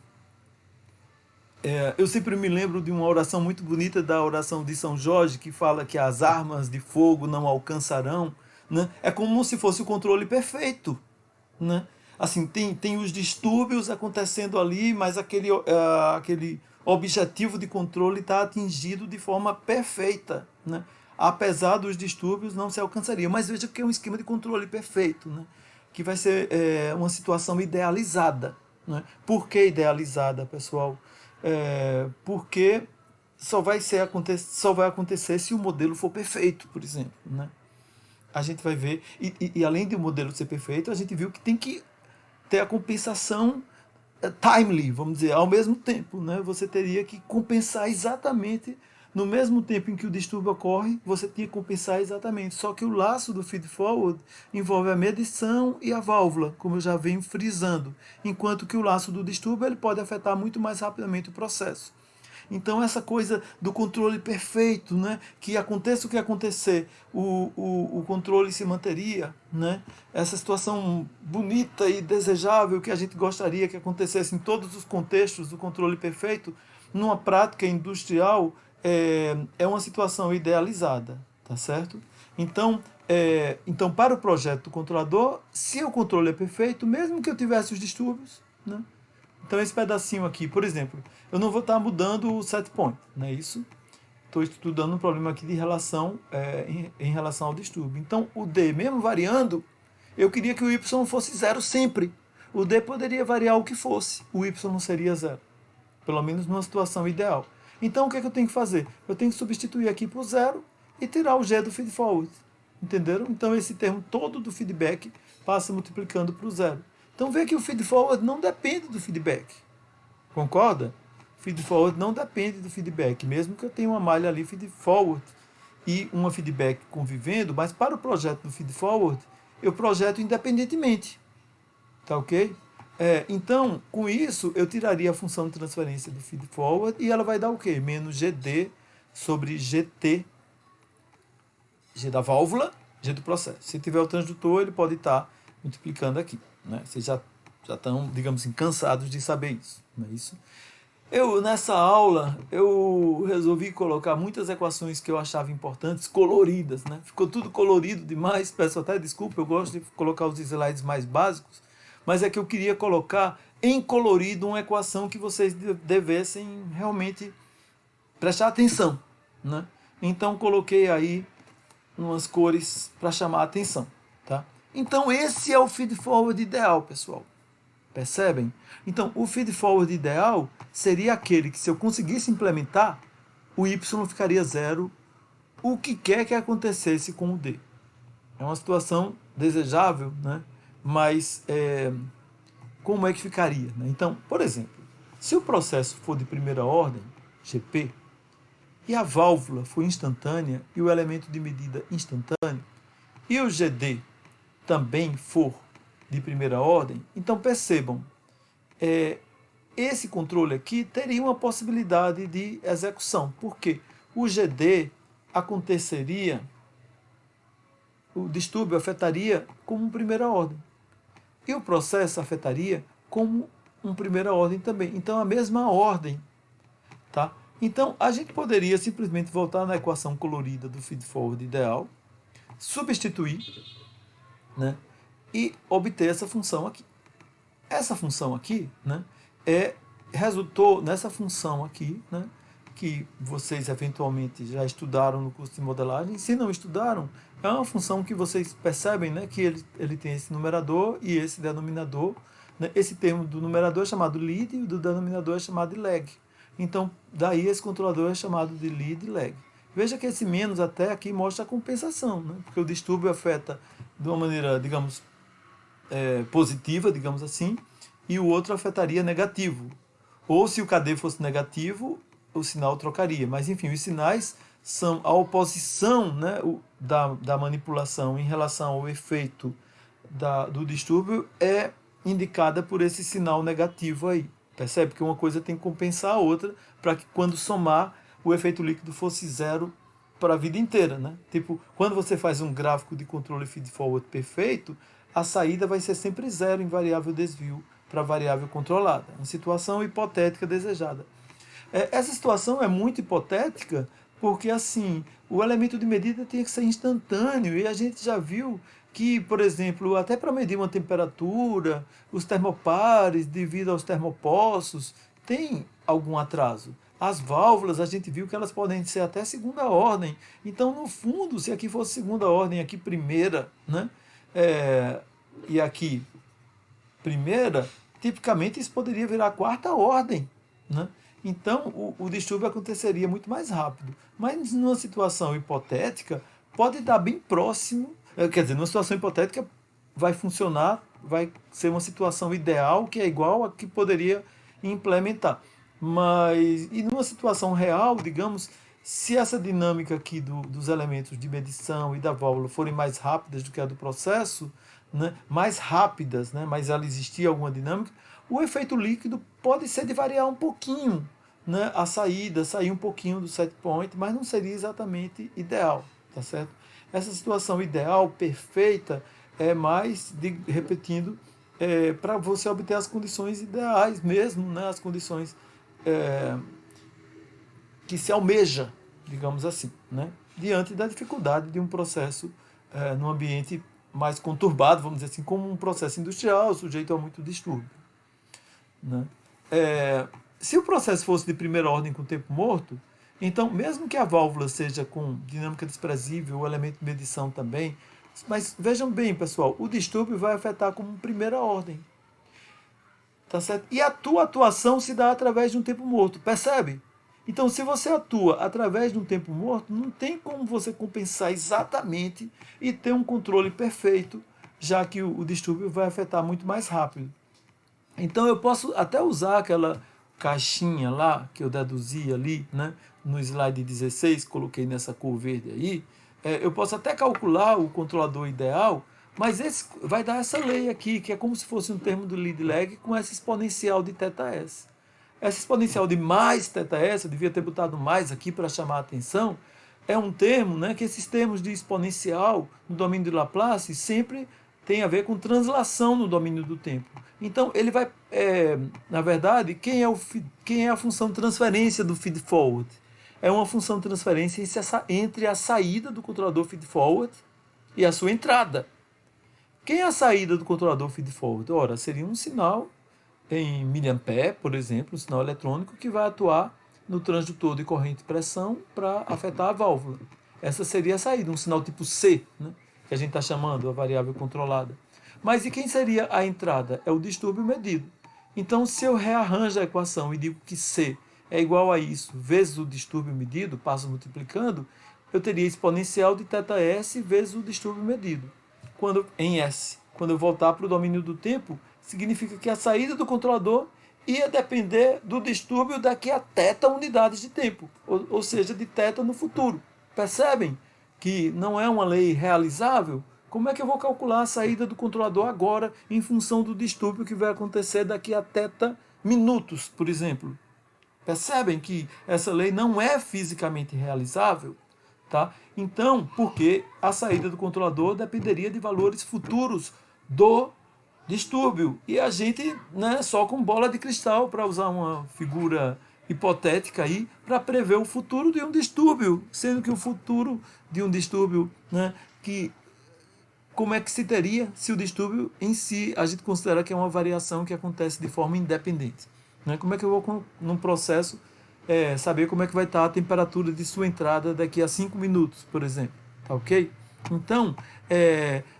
eu sempre me lembro de uma oração muito bonita da oração de São Jorge, que fala que as armas de fogo não alcançarão, né? É como se fosse o controle perfeito, né? Assim, tem os distúrbios acontecendo ali, mas aquele objetivo de controle está atingido de forma perfeita, né? Apesar dos distúrbios, não se alcançaria. Mas veja que é um esquema de controle perfeito, né? Que vai ser uma situação idealizada, né? Por que idealizada, pessoal? Porque só vai acontecer se o modelo for perfeito, por exemplo, né? A gente vai ver, e além do modelo ser perfeito, a gente viu que tem que ter a compensação timely, vamos dizer, ao mesmo tempo, né? Você teria que compensar exatamente no mesmo tempo em que o distúrbio ocorre, você tinha que compensar exatamente. Só que o laço do feed-forward envolve a medição e a válvula, como eu já venho frisando, enquanto que o laço do distúrbio ele pode afetar muito mais rapidamente o processo. Então essa coisa do controle perfeito, né? Que aconteça o que acontecer, o controle se manteria, né? Essa situação bonita e desejável que a gente gostaria que acontecesse em todos os contextos do controle perfeito, numa prática industrial, é uma situação idealizada, tá certo? Então, para o projeto do controlador, se o controle é perfeito, mesmo que eu tivesse os distúrbios, né? Então esse pedacinho aqui, por exemplo, eu não vou estar mudando o set point, não é isso? Estou estudando um problema aqui de relação em relação ao distúrbio. Então o D, mesmo variando, eu queria que o Y fosse zero sempre. O D poderia variar o que fosse, o Y não seria zero. Pelo menos numa situação ideal. Então o que é que eu tenho que fazer? Eu tenho que substituir aqui por zero e tirar o G do feed forward. Entenderam? Então esse termo todo do feedback passa multiplicando para o zero. Então vê que o feed forward não depende do feedback. Concorda? Feed forward não depende do feedback, mesmo que eu tenha uma malha ali feed forward e uma feedback convivendo, mas para o projeto do feed forward, eu projeto independentemente. Tá ok? Então, com isso, eu tiraria a função de transferência do feed forward e ela vai dar o quê? Menos GD sobre GT, G da válvula, G do processo. Se tiver o transdutor, ele pode estar multiplicando aqui, né? Vocês já estão, digamos assim, cansados de saber isso, não é isso? Nessa aula, eu resolvi colocar muitas equações que eu achava importantes, coloridas, né? Ficou tudo colorido demais, peço até desculpa, eu gosto de colocar os slides mais básicos, mas é que eu queria colocar em colorido uma equação que vocês devessem realmente prestar atenção, né? Então coloquei aí umas cores para chamar a atenção, tá? Então esse é o feed forward ideal, pessoal. Percebem? Então o feed forward ideal seria aquele que, se eu conseguisse implementar, o y ficaria zero, o que quer que acontecesse com o d. É uma situação desejável, né? Mas como é que ficaria, né? Então, por exemplo, se o processo for de primeira ordem, GP, e a válvula for instantânea e o elemento de medida instantâneo, e o GD também for de primeira ordem, então percebam, esse controle aqui teria uma possibilidade de execução, porque o GD aconteceria, o distúrbio afetaria como primeira ordem, e o processo afetaria como primeira ordem também. Então, a mesma ordem, tá? Então, a gente poderia simplesmente voltar na equação colorida do feed-forward ideal, substituir, né, e obter essa função aqui. Essa função aqui, né, resultou nessa função aqui, né, que vocês eventualmente já estudaram no curso de modelagem. Se não estudaram, é uma função que vocês percebem, né, que ele tem esse numerador e esse denominador. Né? Esse termo do numerador é chamado lead e o do denominador é chamado de lag. Então, daí esse controlador é chamado de lead lag. Veja que esse menos até aqui mostra a compensação, né? Porque o distúrbio afeta de uma maneira, digamos, positiva, digamos assim, e o outro afetaria negativo. Ou se o KD fosse negativo, o sinal trocaria. Mas, enfim, os sinais são a oposição, né, da manipulação em relação ao efeito do distúrbio é indicada por esse sinal negativo aí. Percebe que uma coisa tem que compensar a outra para que, quando somar, o efeito líquido fosse zero para a vida inteira, né? Tipo, quando você faz um gráfico de controle feed-forward perfeito, a saída vai ser sempre zero em variável desvio para a variável controlada. Uma situação hipotética desejada. Essa situação é muito hipotética porque, assim, o elemento de medida tem que ser instantâneo e a gente já viu que, por exemplo, até para medir uma temperatura, os termopares, devido aos termopostos, tem algum atraso. As válvulas, a gente viu que elas podem ser até segunda ordem. Então, no fundo, se aqui fosse segunda ordem, aqui primeira, né? E aqui primeira, tipicamente isso poderia virar quarta ordem, né? Então, o distúrbio aconteceria muito mais rápido. Mas, numa situação hipotética, pode dar bem próximo. Quer dizer, numa situação hipotética, vai funcionar, vai ser uma situação ideal, que é igual a que poderia implementar. Mas, e numa situação real, digamos, se essa dinâmica aqui dos elementos de medição e da válvula forem mais rápidas do que a do processo, né, mais rápidas, né, mas ela existia alguma dinâmica, o efeito líquido pode ser de variar um pouquinho, né, a saída, sair um pouquinho do set point, mas não seria exatamente ideal, tá certo? Essa situação ideal, perfeita, é mais, repetindo, para você obter as condições ideais mesmo, né, as condições que se almeja, digamos assim, né, diante da dificuldade de um processo num ambiente mais conturbado, vamos dizer assim, como um processo industrial, sujeito a muito distúrbio. Né? Se o processo fosse de primeira ordem com tempo morto, então, mesmo que a válvula seja com dinâmica desprezível, o elemento de medição também, mas vejam bem, pessoal, o distúrbio vai afetar como primeira ordem. Tá certo? E a tua atuação se dá através de um tempo morto, percebe? Então, se você atua através de um tempo morto, não tem como você compensar exatamente e ter um controle perfeito, já que o distúrbio vai afetar muito mais rápido. Então, eu posso até usar aquela caixinha lá, que eu deduzi ali, né, no slide 16, coloquei nessa cor verde aí, eu posso até calcular o controlador ideal, mas esse vai dar essa lei aqui, que é como se fosse um termo do lead lag com essa exponencial de θs. Essa exponencial de mais θs, eu devia ter botado mais aqui para chamar a atenção, é um termo, né, que esses termos de exponencial no domínio de Laplace sempre tem a ver com translação no domínio do tempo. Então, ele vai, na verdade, quem é a função transferência do feed-forward? É uma função transferência entre a saída do controlador feed-forward e a sua entrada. Quem é a saída do controlador feed-forward? Ora, seria um sinal em miliampere, por exemplo, um sinal eletrônico que vai atuar no transdutor de corrente e pressão para afetar a válvula. Essa seria a saída, um sinal tipo C, né, que a gente está chamando a variável controlada. Mas e quem seria a entrada? É o distúrbio medido. Então, se eu rearranjo a equação e digo que C é igual a isso vezes o distúrbio medido, passo multiplicando, eu teria exponencial de θS vezes o distúrbio medido, em S. Quando eu voltar para o domínio do tempo, significa que a saída do controlador ia depender do distúrbio daqui a θ unidades de tempo, ou seja, de θ no futuro. Percebem que não é uma lei realizável? Como é que eu vou calcular a saída do controlador agora em função do distúrbio que vai acontecer daqui a θ minutos, por exemplo? Percebem que essa lei não é fisicamente realizável? Tá? Então, porque a saída do controlador dependeria de valores futuros do distúrbio. E a gente, né, só com bola de cristal, para usar uma figura hipotética aí, para prever o futuro de um distúrbio, sendo que o futuro de um distúrbio, né, que como é que se teria se o distúrbio em si a gente considera que é uma variação que acontece de forma independente? Né? Como é que eu vou, num processo, saber como é que vai estar a temperatura de sua entrada daqui a 5 minutos, por exemplo? Tá ok? Então,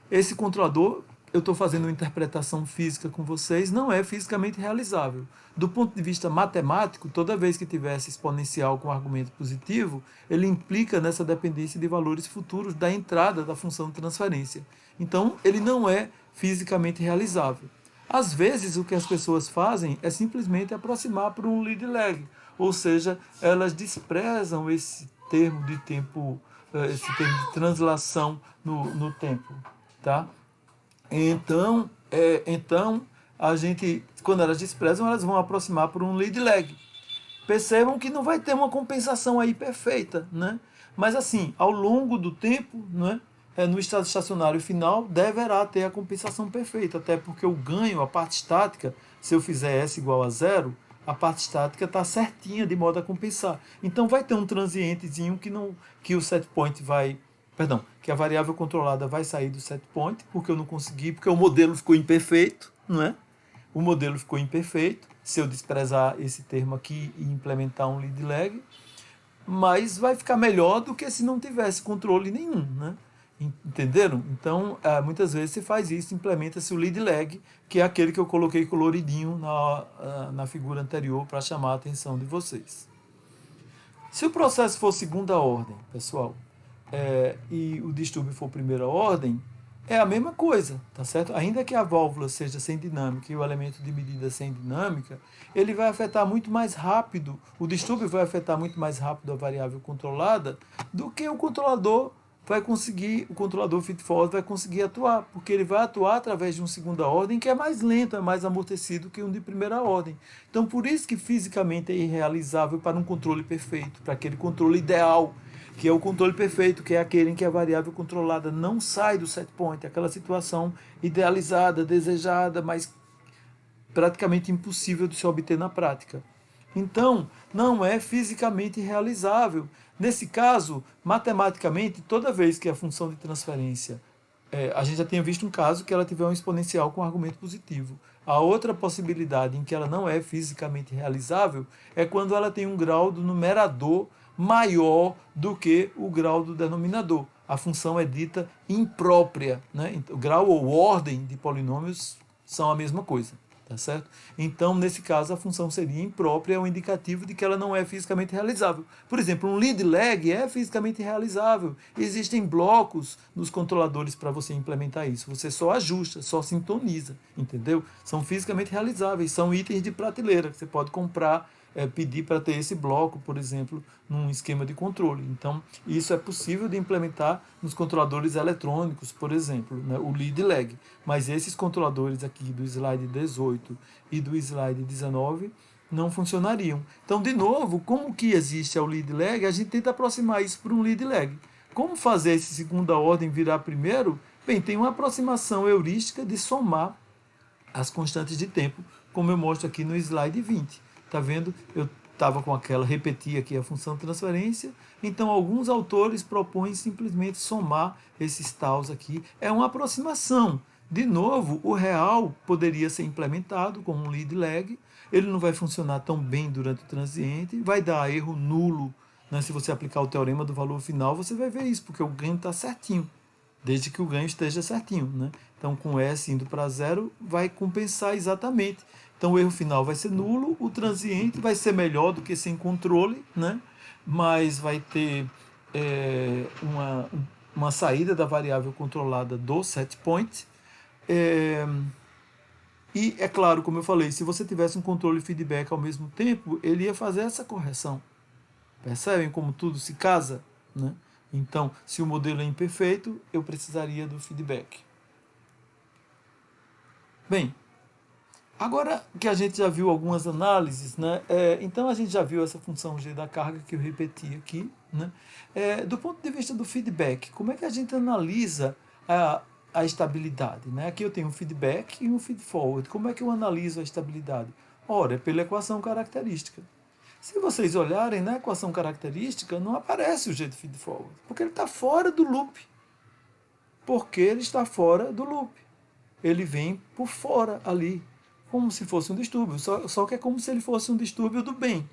esse controlador, eu estou fazendo uma interpretação física com vocês, não é fisicamente realizável. Do ponto de vista matemático, toda vez que tivesse exponencial com argumento positivo, ele implica nessa dependência de valores futuros da entrada da função de transferência. Então, ele não é fisicamente realizável. Às vezes, o que as pessoas fazem é simplesmente aproximar por um lead lag, ou seja, elas desprezam esse termo de tempo, esse termo de translação no tempo, tá? Então, a gente, quando elas desprezam, elas vão aproximar por um lead lag. Percebam que não vai ter uma compensação aí perfeita, né? Mas assim, ao longo do tempo, né, no estado estacionário final, deverá ter a compensação perfeita, até porque o ganho, a parte estática, se eu fizer S igual a zero, a parte estática está certinha de modo a compensar. Então vai ter um transientezinho que o set point vai, perdão, que a variável controlada vai sair do set point, porque eu não consegui, porque o modelo ficou imperfeito, não é? O modelo ficou imperfeito, se eu desprezar esse termo aqui e implementar um lead lag, mas vai ficar melhor do que se não tivesse controle nenhum, né? Entenderam? Então, muitas vezes você faz isso, implementa-se o lead lag, que é aquele que eu coloquei coloridinho na figura anterior para chamar a atenção de vocês. Se o processo for segunda ordem, pessoal, e o distúrbio for primeira ordem, é a mesma coisa, tá certo? Ainda que a válvula seja sem dinâmica e o elemento de medida sem dinâmica, ele vai afetar muito mais rápido, o distúrbio vai afetar muito mais rápido a variável controlada do que o controlador feed-forward vai conseguir atuar, porque ele vai atuar através de uma segunda ordem que é mais lento, é mais amortecido que um de primeira ordem. Então, por isso que fisicamente é irrealizável para um controle perfeito, para aquele controle ideal, que é o controle perfeito, que é aquele em que a variável controlada não sai do set point, aquela situação idealizada, desejada, mas praticamente impossível de se obter na prática. Então, não é fisicamente realizável. Nesse caso, matematicamente, toda vez que a função de transferência, a gente já tinha visto um caso que ela tiver um exponencial com argumento positivo. A outra possibilidade em que ela não é fisicamente realizável é quando ela tem um grau do numerador maior do que o grau do denominador. A função é dita imprópria, né? O grau ou ordem de polinômios são a mesma coisa. Tá certo? Então, nesse caso, a função seria imprópria, é um indicativo de que ela não é fisicamente realizável. Por exemplo, um lead lag é fisicamente realizável. Existem blocos nos controladores para você implementar isso. Você só ajusta, só sintoniza, entendeu? São fisicamente realizáveis, são itens de prateleira que você pode comprar, pedir para ter esse bloco, por exemplo, num esquema de controle. Então, isso é possível de implementar nos controladores eletrônicos, por exemplo, né, o lead lag. Mas esses controladores aqui do slide 18 e do slide 19 não funcionariam. Então, de novo, como que existe o lead lag, a gente tenta aproximar isso para um lead lag. Como fazer esse segunda ordem virar primeiro? Bem, tem uma aproximação heurística de somar as constantes de tempo, como eu mostro aqui no slide 20. Tá vendo? Eu estava com aquela, repeti aqui a função de transferência, então alguns autores propõem simplesmente somar esses taus aqui. É uma aproximação, De novo, o real poderia ser implementado como um lead lag, ele não vai funcionar tão bem durante o transiente, vai dar erro nulo, né? Se você aplicar o teorema do valor final, você vai ver isso, porque o ganho está certinho, desde que o ganho esteja certinho, né? Então, com S indo para zero, vai compensar exatamente. Então, o erro final vai ser nulo, o transiente vai ser melhor do que sem controle, né? Mas vai ter uma saída da variável controlada do set point. É, e é claro, como eu falei, se você tivesse um controle e feedback ao mesmo tempo, ele ia fazer essa correção. Percebem como tudo se casa? Né? Então, se o modelo é imperfeito, eu precisaria do feedback. Bem, agora que a gente já viu algumas análises, né, então a gente já viu essa função G da carga que eu repeti aqui. Né, do ponto de vista do feedback, como é que a gente analisa a estabilidade? Né? Aqui eu tenho um feedback e um feedforward. Como é que eu analiso a estabilidade? Ora, é pela equação característica. Se vocês olharem na equação característica, não aparece o G do feedforward, porque ele está fora do loop. Porque ele está fora do loop. Ele vem por fora ali, como se fosse um distúrbio, só que é como se ele fosse um distúrbio do bem,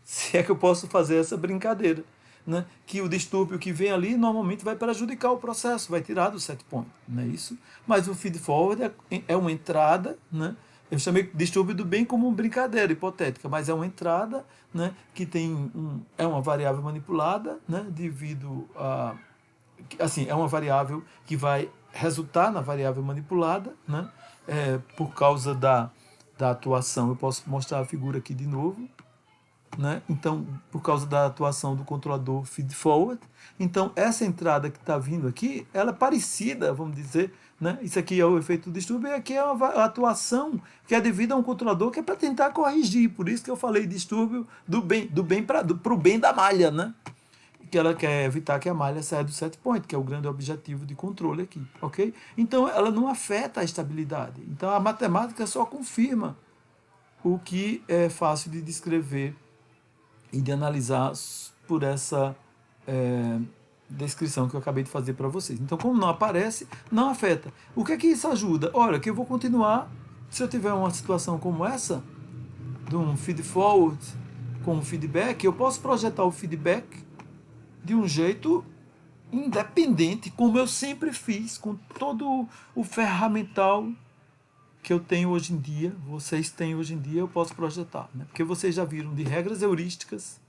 se é que eu posso fazer essa brincadeira, né? Que o distúrbio que vem ali normalmente vai prejudicar o processo, vai tirar do set point, não é isso? Mas o feed forward é uma entrada, né? Eu chamei de distúrbio do bem como uma brincadeira hipotética, mas é uma entrada, né, que tem é uma variável manipulada, né, devido a assim, é uma variável que vai resultar na variável manipulada, né? Por causa da atuação. Eu posso mostrar a figura aqui de novo. Né? Então, por causa da atuação do controlador feed-forward. Então, essa entrada que está vindo aqui, ela é parecida, vamos dizer, né? Isso aqui é o efeito do distúrbio, e aqui é a atuação que é devida a um controlador que é para tentar corrigir. Por isso que eu falei distúrbio do bem para o bem da malha, né? Que ela quer evitar que a malha saia do set point, que é o grande objetivo de controle aqui, ok? Então, ela não afeta a estabilidade. Então, a matemática só confirma o que é fácil de descrever e de analisar por essa descrição que eu acabei de fazer para vocês. Então, como não aparece, não afeta. O que é que isso ajuda? Olha, que eu vou continuar, se eu tiver uma situação como essa, de um feed forward com um feedback, eu posso projetar o feedback de um jeito independente, como eu sempre fiz, com todo o ferramental que eu tenho hoje em dia, vocês têm hoje em dia, eu posso projetar. Né? Porque vocês já viram de regras heurísticas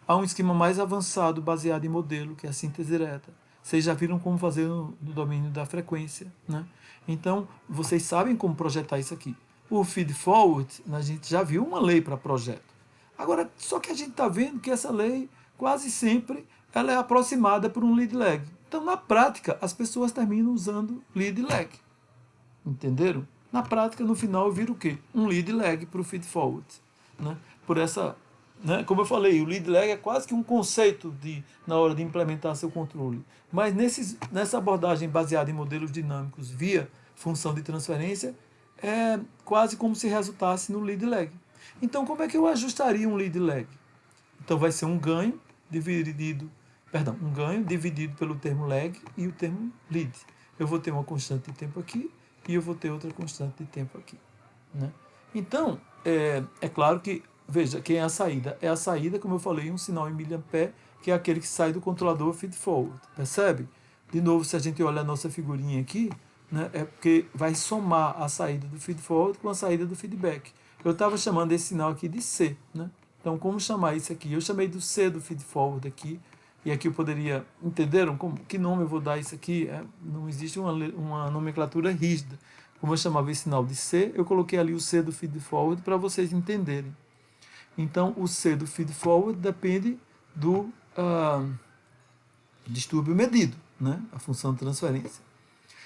a um esquema mais avançado baseado em modelo, que é a síntese direta. Vocês já viram como fazer no domínio da frequência. Né? Então, vocês sabem como projetar isso aqui. O feed forward, a gente já viu uma lei para projeto. Agora, só que a gente está vendo que essa lei, quase sempre, ela é aproximada por um lead lag. Então, na prática, as pessoas terminam usando lead lag. Entenderam? Na prática, no final, eu viro o quê? Um lead lag para o feed forward. Né? Por essa, né? Como eu falei, o lead lag é quase que um conceito na hora de implementar seu controle. Mas nessa abordagem baseada em modelos dinâmicos via função de transferência, é quase como se resultasse no lead lag. Então, como é que eu ajustaria um lead lag? Então, vai ser um ganho dividido pelo termo lag e o termo lead. Eu vou ter uma constante de tempo aqui e eu vou ter outra constante de tempo aqui. Né? Então, é claro que, veja, quem é a saída? É a saída, como eu falei, um sinal em miliampere, que é aquele que sai do controlador feed-forward. Percebe? De novo, se a gente olhar a nossa figurinha aqui, né, é porque vai somar a saída do feed-forward com a saída do feedback. Eu estava chamando esse sinal aqui de C. Né? Então, como chamar isso aqui? Eu chamei do C do feed-forward aqui, e aqui eu poderia... Entenderam? Que nome eu vou dar isso aqui? Não existe uma nomenclatura rígida. Como eu chamava esse sinal de C, eu coloquei ali o C do feed-forward para vocês entenderem. Então, o C do feed-forward depende do distúrbio medido, né? A função de transferência.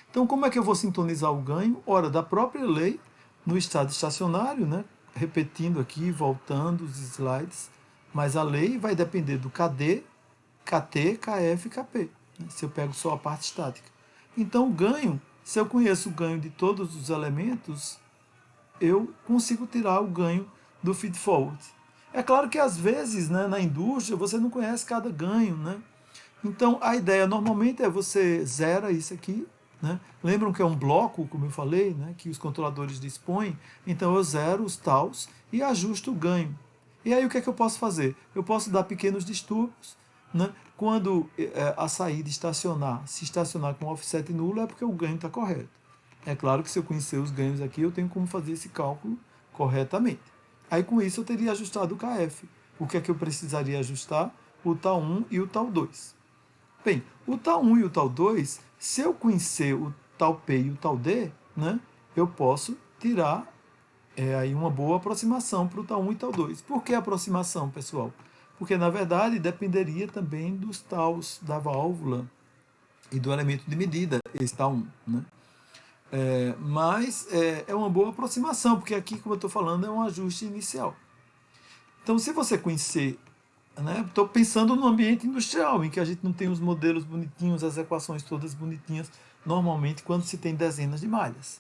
Então, como é que eu vou sintonizar o ganho? Ora, da própria lei, no estado estacionário, né? Repetindo aqui, voltando os slides, mas a lei vai depender do KD, KT, KF e KP, né? Se eu pego só a parte estática. Então, o ganho, se eu conheço o ganho de todos os elementos, eu consigo tirar o ganho do feed-forward. É claro que, às vezes, né, na indústria, você não conhece cada ganho, né? Então, a ideia normalmente é você zera isso aqui, né? Lembram que é um bloco, como eu falei, né, que os controladores dispõem? Então eu zero os taus e ajusto o ganho. E aí o que é que eu posso fazer? Eu posso dar pequenos distúrbios, né? Quando a saída se estacionar com offset nulo, é porque o ganho está correto. É claro que se eu conhecer os ganhos aqui, eu tenho como fazer esse cálculo corretamente. Aí com isso eu teria ajustado o KF. O que é que eu precisaria ajustar? O tal 1 e o tal 2. Bem, o tal 1 e o tal 2, se eu conhecer o tal P e o tal D, né, eu posso tirar aí uma boa aproximação para o tal 1 e tal 2. Por que aproximação, pessoal? Porque, na verdade, dependeria também dos taus da válvula e do elemento de medida, esse tal 1. Né? Mas é uma boa aproximação, porque aqui, como eu estou falando, é um ajuste inicial. Então, se você conhecer, estou pensando no ambiente industrial, em que a gente não tem os modelos bonitinhos, as equações todas bonitinhas, normalmente quando se tem dezenas de malhas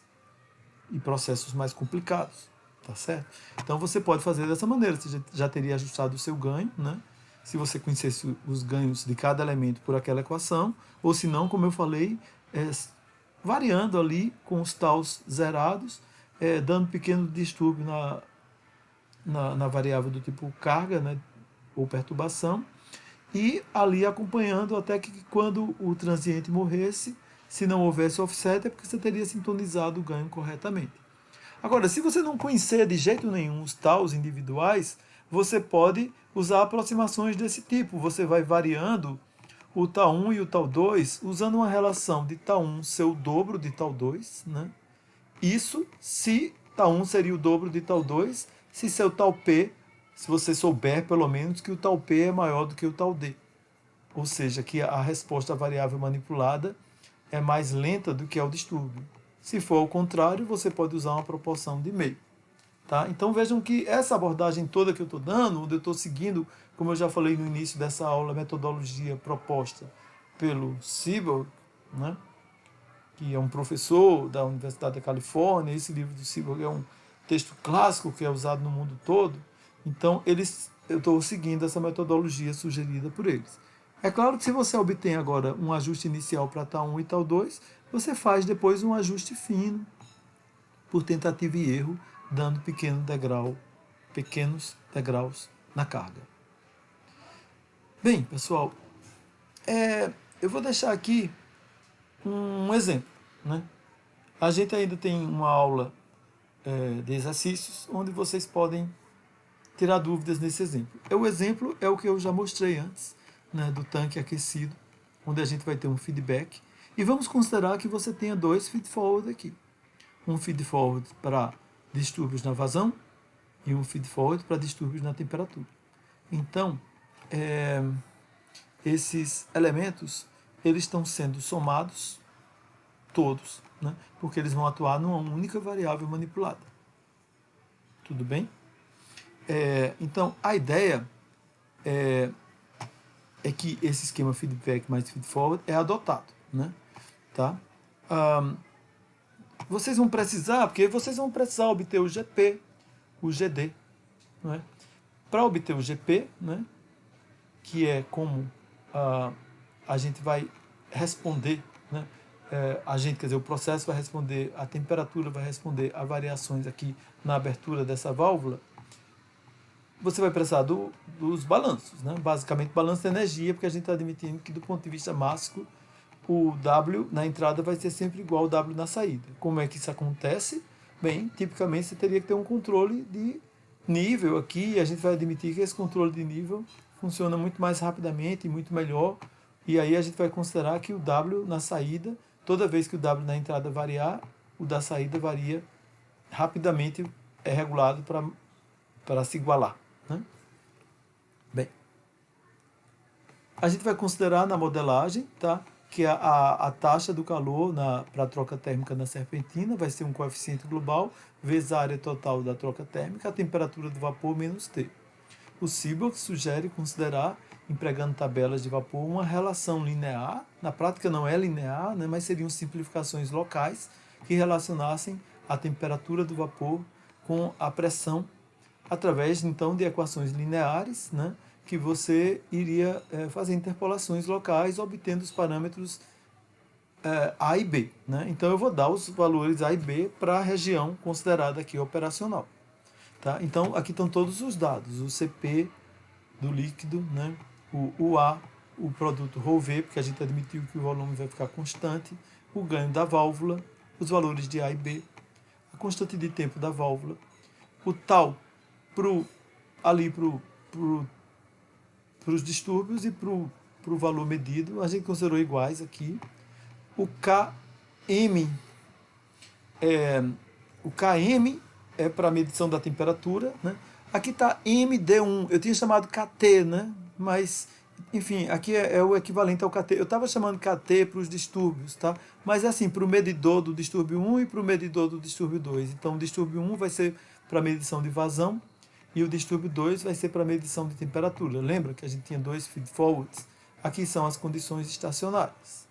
e processos mais complicados, tá certo? Então você pode fazer dessa maneira, você já teria ajustado o seu ganho, né? Se você conhecesse os ganhos de cada elemento por aquela equação, ou se não, como eu falei, variando ali com os taus zerados, dando pequeno distúrbio na variável do tipo carga, né, ou perturbação, e ali acompanhando até que quando o transiente morresse, se não houvesse offset, é porque você teria sintonizado o ganho corretamente. Agora, se você não conhecer de jeito nenhum os taus individuais, você pode usar aproximações desse tipo. Você vai variando o tal 1 e o tal 2, usando uma relação de tal 1 ser o dobro de tal 2, né? Isso se tal 1 seria o dobro de tal 2, se seu tal P, se você souber pelo menos que o tal P é maior do que o tal D. Ou seja, que a resposta à variável manipulada é mais lenta do que é o distúrbio. Se for ao contrário, você pode usar uma proporção de meio. Tá? Então vejam que essa abordagem toda que eu estou dando, onde eu estou seguindo, como eu já falei no início dessa aula, a metodologia proposta pelo Siebel, né? Que é um professor da Universidade da Califórnia. Esse livro do Siebel é um texto clássico que é usado no mundo todo. Então eu estou seguindo essa metodologia sugerida por eles. É claro que se você obtém agora um ajuste inicial para tal 1 e tal 2, você faz depois um ajuste fino, por tentativa e erro, dando pequenos degraus na carga. Bem, pessoal, eu vou deixar aqui um exemplo. Né? A gente ainda tem uma aula de exercícios onde vocês podem tirar dúvidas nesse exemplo. O exemplo é o que eu já mostrei antes, né, do tanque aquecido, onde a gente vai ter um feedback. E vamos considerar que você tenha dois feed-forward aqui. Um feed-forward para distúrbios na vazão e um feed-forward para distúrbios na temperatura. Então, esses elementos eles estão sendo somados todos, né, porque eles vão atuar numa única variável manipulada. Tudo bem? Então, a ideia é que esse esquema feedback mais feedforward é adotado. Né? Tá? Vocês vão precisar, porque vocês vão precisar obter o GP, o GD. Né? Para obter o GP, né, que é como a gente vai responder, né, quer dizer, o processo vai responder, a temperatura vai responder a variações aqui na abertura dessa válvula, você vai precisar dos balanços, né? Basicamente balanço de energia, porque a gente está admitindo que do ponto de vista máximo, o W na entrada vai ser sempre igual ao W na saída. Como é que isso acontece? Bem, tipicamente você teria que ter um controle de nível aqui, e a gente vai admitir que esse controle de nível funciona muito mais rapidamente e muito melhor, e aí a gente vai considerar que o W na saída, toda vez que o W na entrada variar, o da saída varia rapidamente, é regulado para se igualar. Né? Bem, a gente vai considerar na modelagem, tá, que a taxa do calor para a troca térmica na serpentina vai ser um coeficiente global vezes a área total da troca térmica, a temperatura do vapor menos T. O Seaborg sugere considerar, empregando tabelas de vapor, uma relação linear. Na prática não é linear, né, mas seriam simplificações locais que relacionassem a temperatura do vapor com a pressão através, então, de equações lineares, né, que você iria fazer interpolações locais, obtendo os parâmetros A e B, né? Então eu vou dar os valores A e B para a região considerada aqui operacional. Tá? Então aqui estão todos os dados, o CP do líquido, né? O A, o produto ρV, porque a gente admitiu que o volume vai ficar constante, o ganho da válvula, os valores de A e B, a constante de tempo da válvula, o tal ali para os distúrbios e para o valor medido, a gente considerou iguais aqui. O KM é para a medição da temperatura, né? Aqui está MD1, eu tinha chamado KT, né? Mas, enfim, aqui é o equivalente ao KT. Eu estava chamando KT para os distúrbios, tá? Mas é assim, para o medidor do distúrbio 1 e para o medidor do distúrbio 2. Então, o distúrbio 1 vai ser para medição de vazão e o distúrbio 2 vai ser para medição de temperatura. Lembra que a gente tinha dois feed-forwards? Aqui são as condições estacionárias,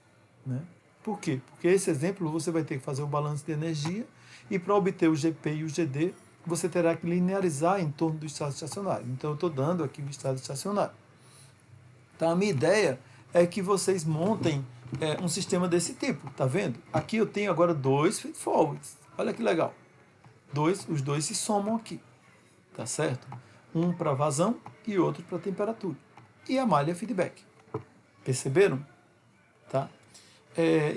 né? Por quê? Porque esse exemplo você vai ter que fazer o balanço de energia e para obter o GP e o GD você terá que linearizar em torno do estado estacionário. Então eu estou dando aqui o estado estacionário. Então a minha ideia é que vocês montem um sistema desse tipo, tá vendo? Aqui eu tenho agora dois feed-forwards. Olha que legal. Os dois se somam aqui, tá certo? Um para vazão e outro para temperatura. E a malha feedback. Perceberam? Tá?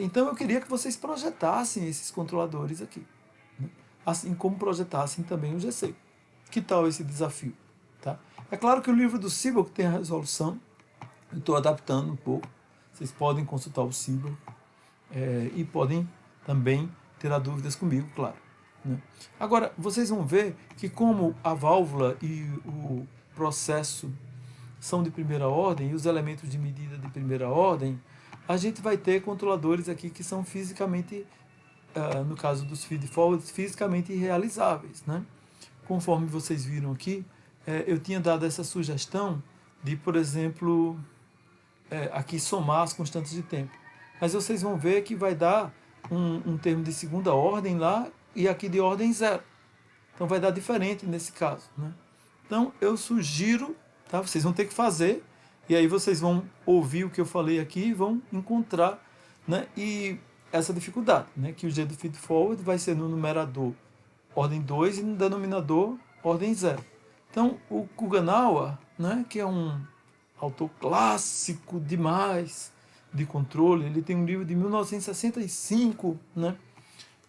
Então eu queria que vocês projetassem esses controladores aqui, né? Assim como projetassem também o GC. Que tal esse desafio? Tá? É claro que o livro do Seeborg tem a resolução, eu estou adaptando um pouco, vocês podem consultar o Seeborg e podem também tirar dúvidas comigo, claro, né? Agora, vocês vão ver que como a válvula e o processo são de primeira ordem e os elementos de medida de primeira ordem, a gente vai ter controladores aqui que são fisicamente, no caso dos feed-forwards, fisicamente irrealizáveis, né? Conforme vocês viram aqui, eu tinha dado essa sugestão de, por exemplo, aqui somar as constantes de tempo. Mas vocês vão ver que vai dar um termo de segunda ordem lá e aqui de ordem zero. Então vai dar diferente nesse caso, né? Então eu sugiro, tá? Vocês vão ter que fazer, e aí vocês vão ouvir o que eu falei aqui e vão encontrar, né? E essa dificuldade, né? Que o G do feed forward vai ser no numerador ordem 2 e no denominador ordem 0. Então o Kuganawar, né? Que é um autor clássico demais de controle, ele tem um livro de 1965, né?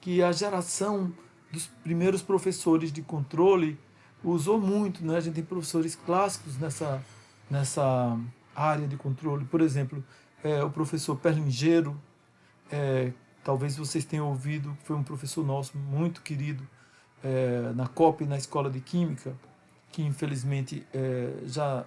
Que a geração dos primeiros professores de controle usou muito, né? A gente tem professores clássicos nessa área de controle. Por exemplo, o professor Perlingeiro, talvez vocês tenham ouvido, foi um professor nosso muito querido na COP, na Escola de Química, que infelizmente já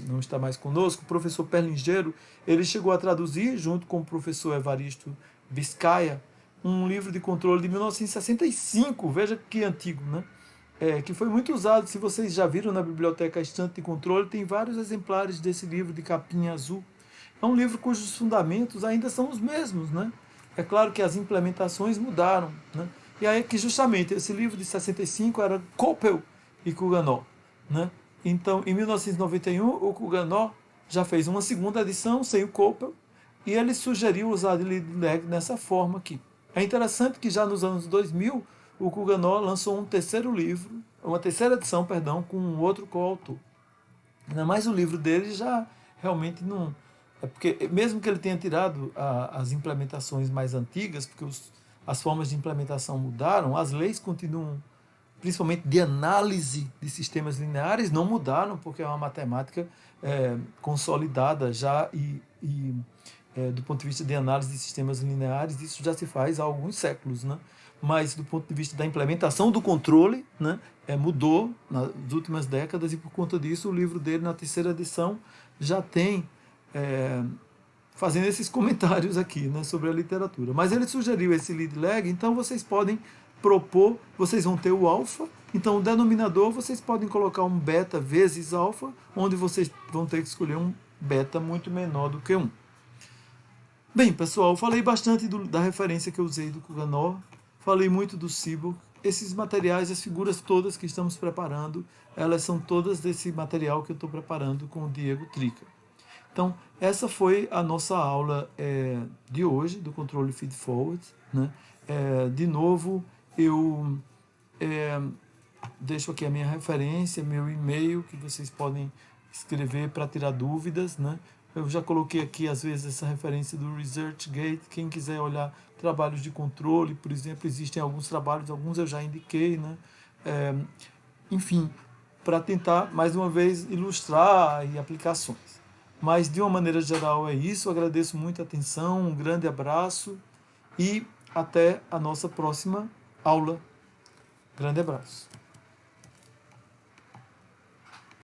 não está mais conosco. O professor Perlingeiro, ele chegou a traduzir, junto com o professor Evaristo Vizcaia, um livro de controle de 1965, veja que antigo, né? Que foi muito usado. Se vocês já viram na biblioteca Estante de Controle, tem vários exemplares desse livro de capinha azul. É um livro cujos fundamentos ainda são os mesmos, né? É claro que as implementações mudaram, né? E aí que justamente esse livro de 65 era Koppel e Kuganov, né? Então, em 1991, o Kuganov já fez uma segunda edição sem o Koppel e ele sugeriu usar de lead lag nessa forma aqui. É interessante que já nos anos 2000 o Kuganov lançou uma terceira edição, perdão, com um outro coautor. Mas o livro dele já realmente não... porque mesmo que ele tenha tirado as implementações mais antigas, porque as formas de implementação mudaram, as leis continuam, principalmente de análise de sistemas lineares, não mudaram, porque é uma matemática consolidada já do ponto de vista de análise de sistemas lineares, isso já se faz há alguns séculos, né? Mas do ponto de vista da implementação do controle, né, mudou nas últimas décadas e por conta disso o livro dele na terceira edição já tem fazendo esses comentários aqui, né, sobre a literatura. Mas ele sugeriu esse lead lag, então vocês podem propor, vocês vão ter o alfa, então o denominador vocês podem colocar um beta vezes alfa, onde vocês vão ter que escolher um beta muito menor do que 1. Bem, pessoal, falei bastante da referência que eu usei do Kuganov, falei muito do Seeborg. Esses materiais, as figuras todas que estamos preparando, elas são todas desse material que eu estou preparando com o Diego Trica. Então, essa foi a nossa aula de hoje, do controle feed-forward, né? De novo, eu deixo aqui a minha referência, meu e-mail, que vocês podem escrever para tirar dúvidas, né? Eu já coloquei aqui, às vezes, essa referência do ResearchGate. Quem quiser olhar trabalhos de controle, por exemplo, existem alguns trabalhos, alguns eu já indiquei, né? Enfim, para tentar, mais uma vez, ilustrar e aplicações. Mas, de uma maneira geral, é isso. Eu agradeço muito a atenção, um grande abraço e até a nossa próxima aula. Grande abraço.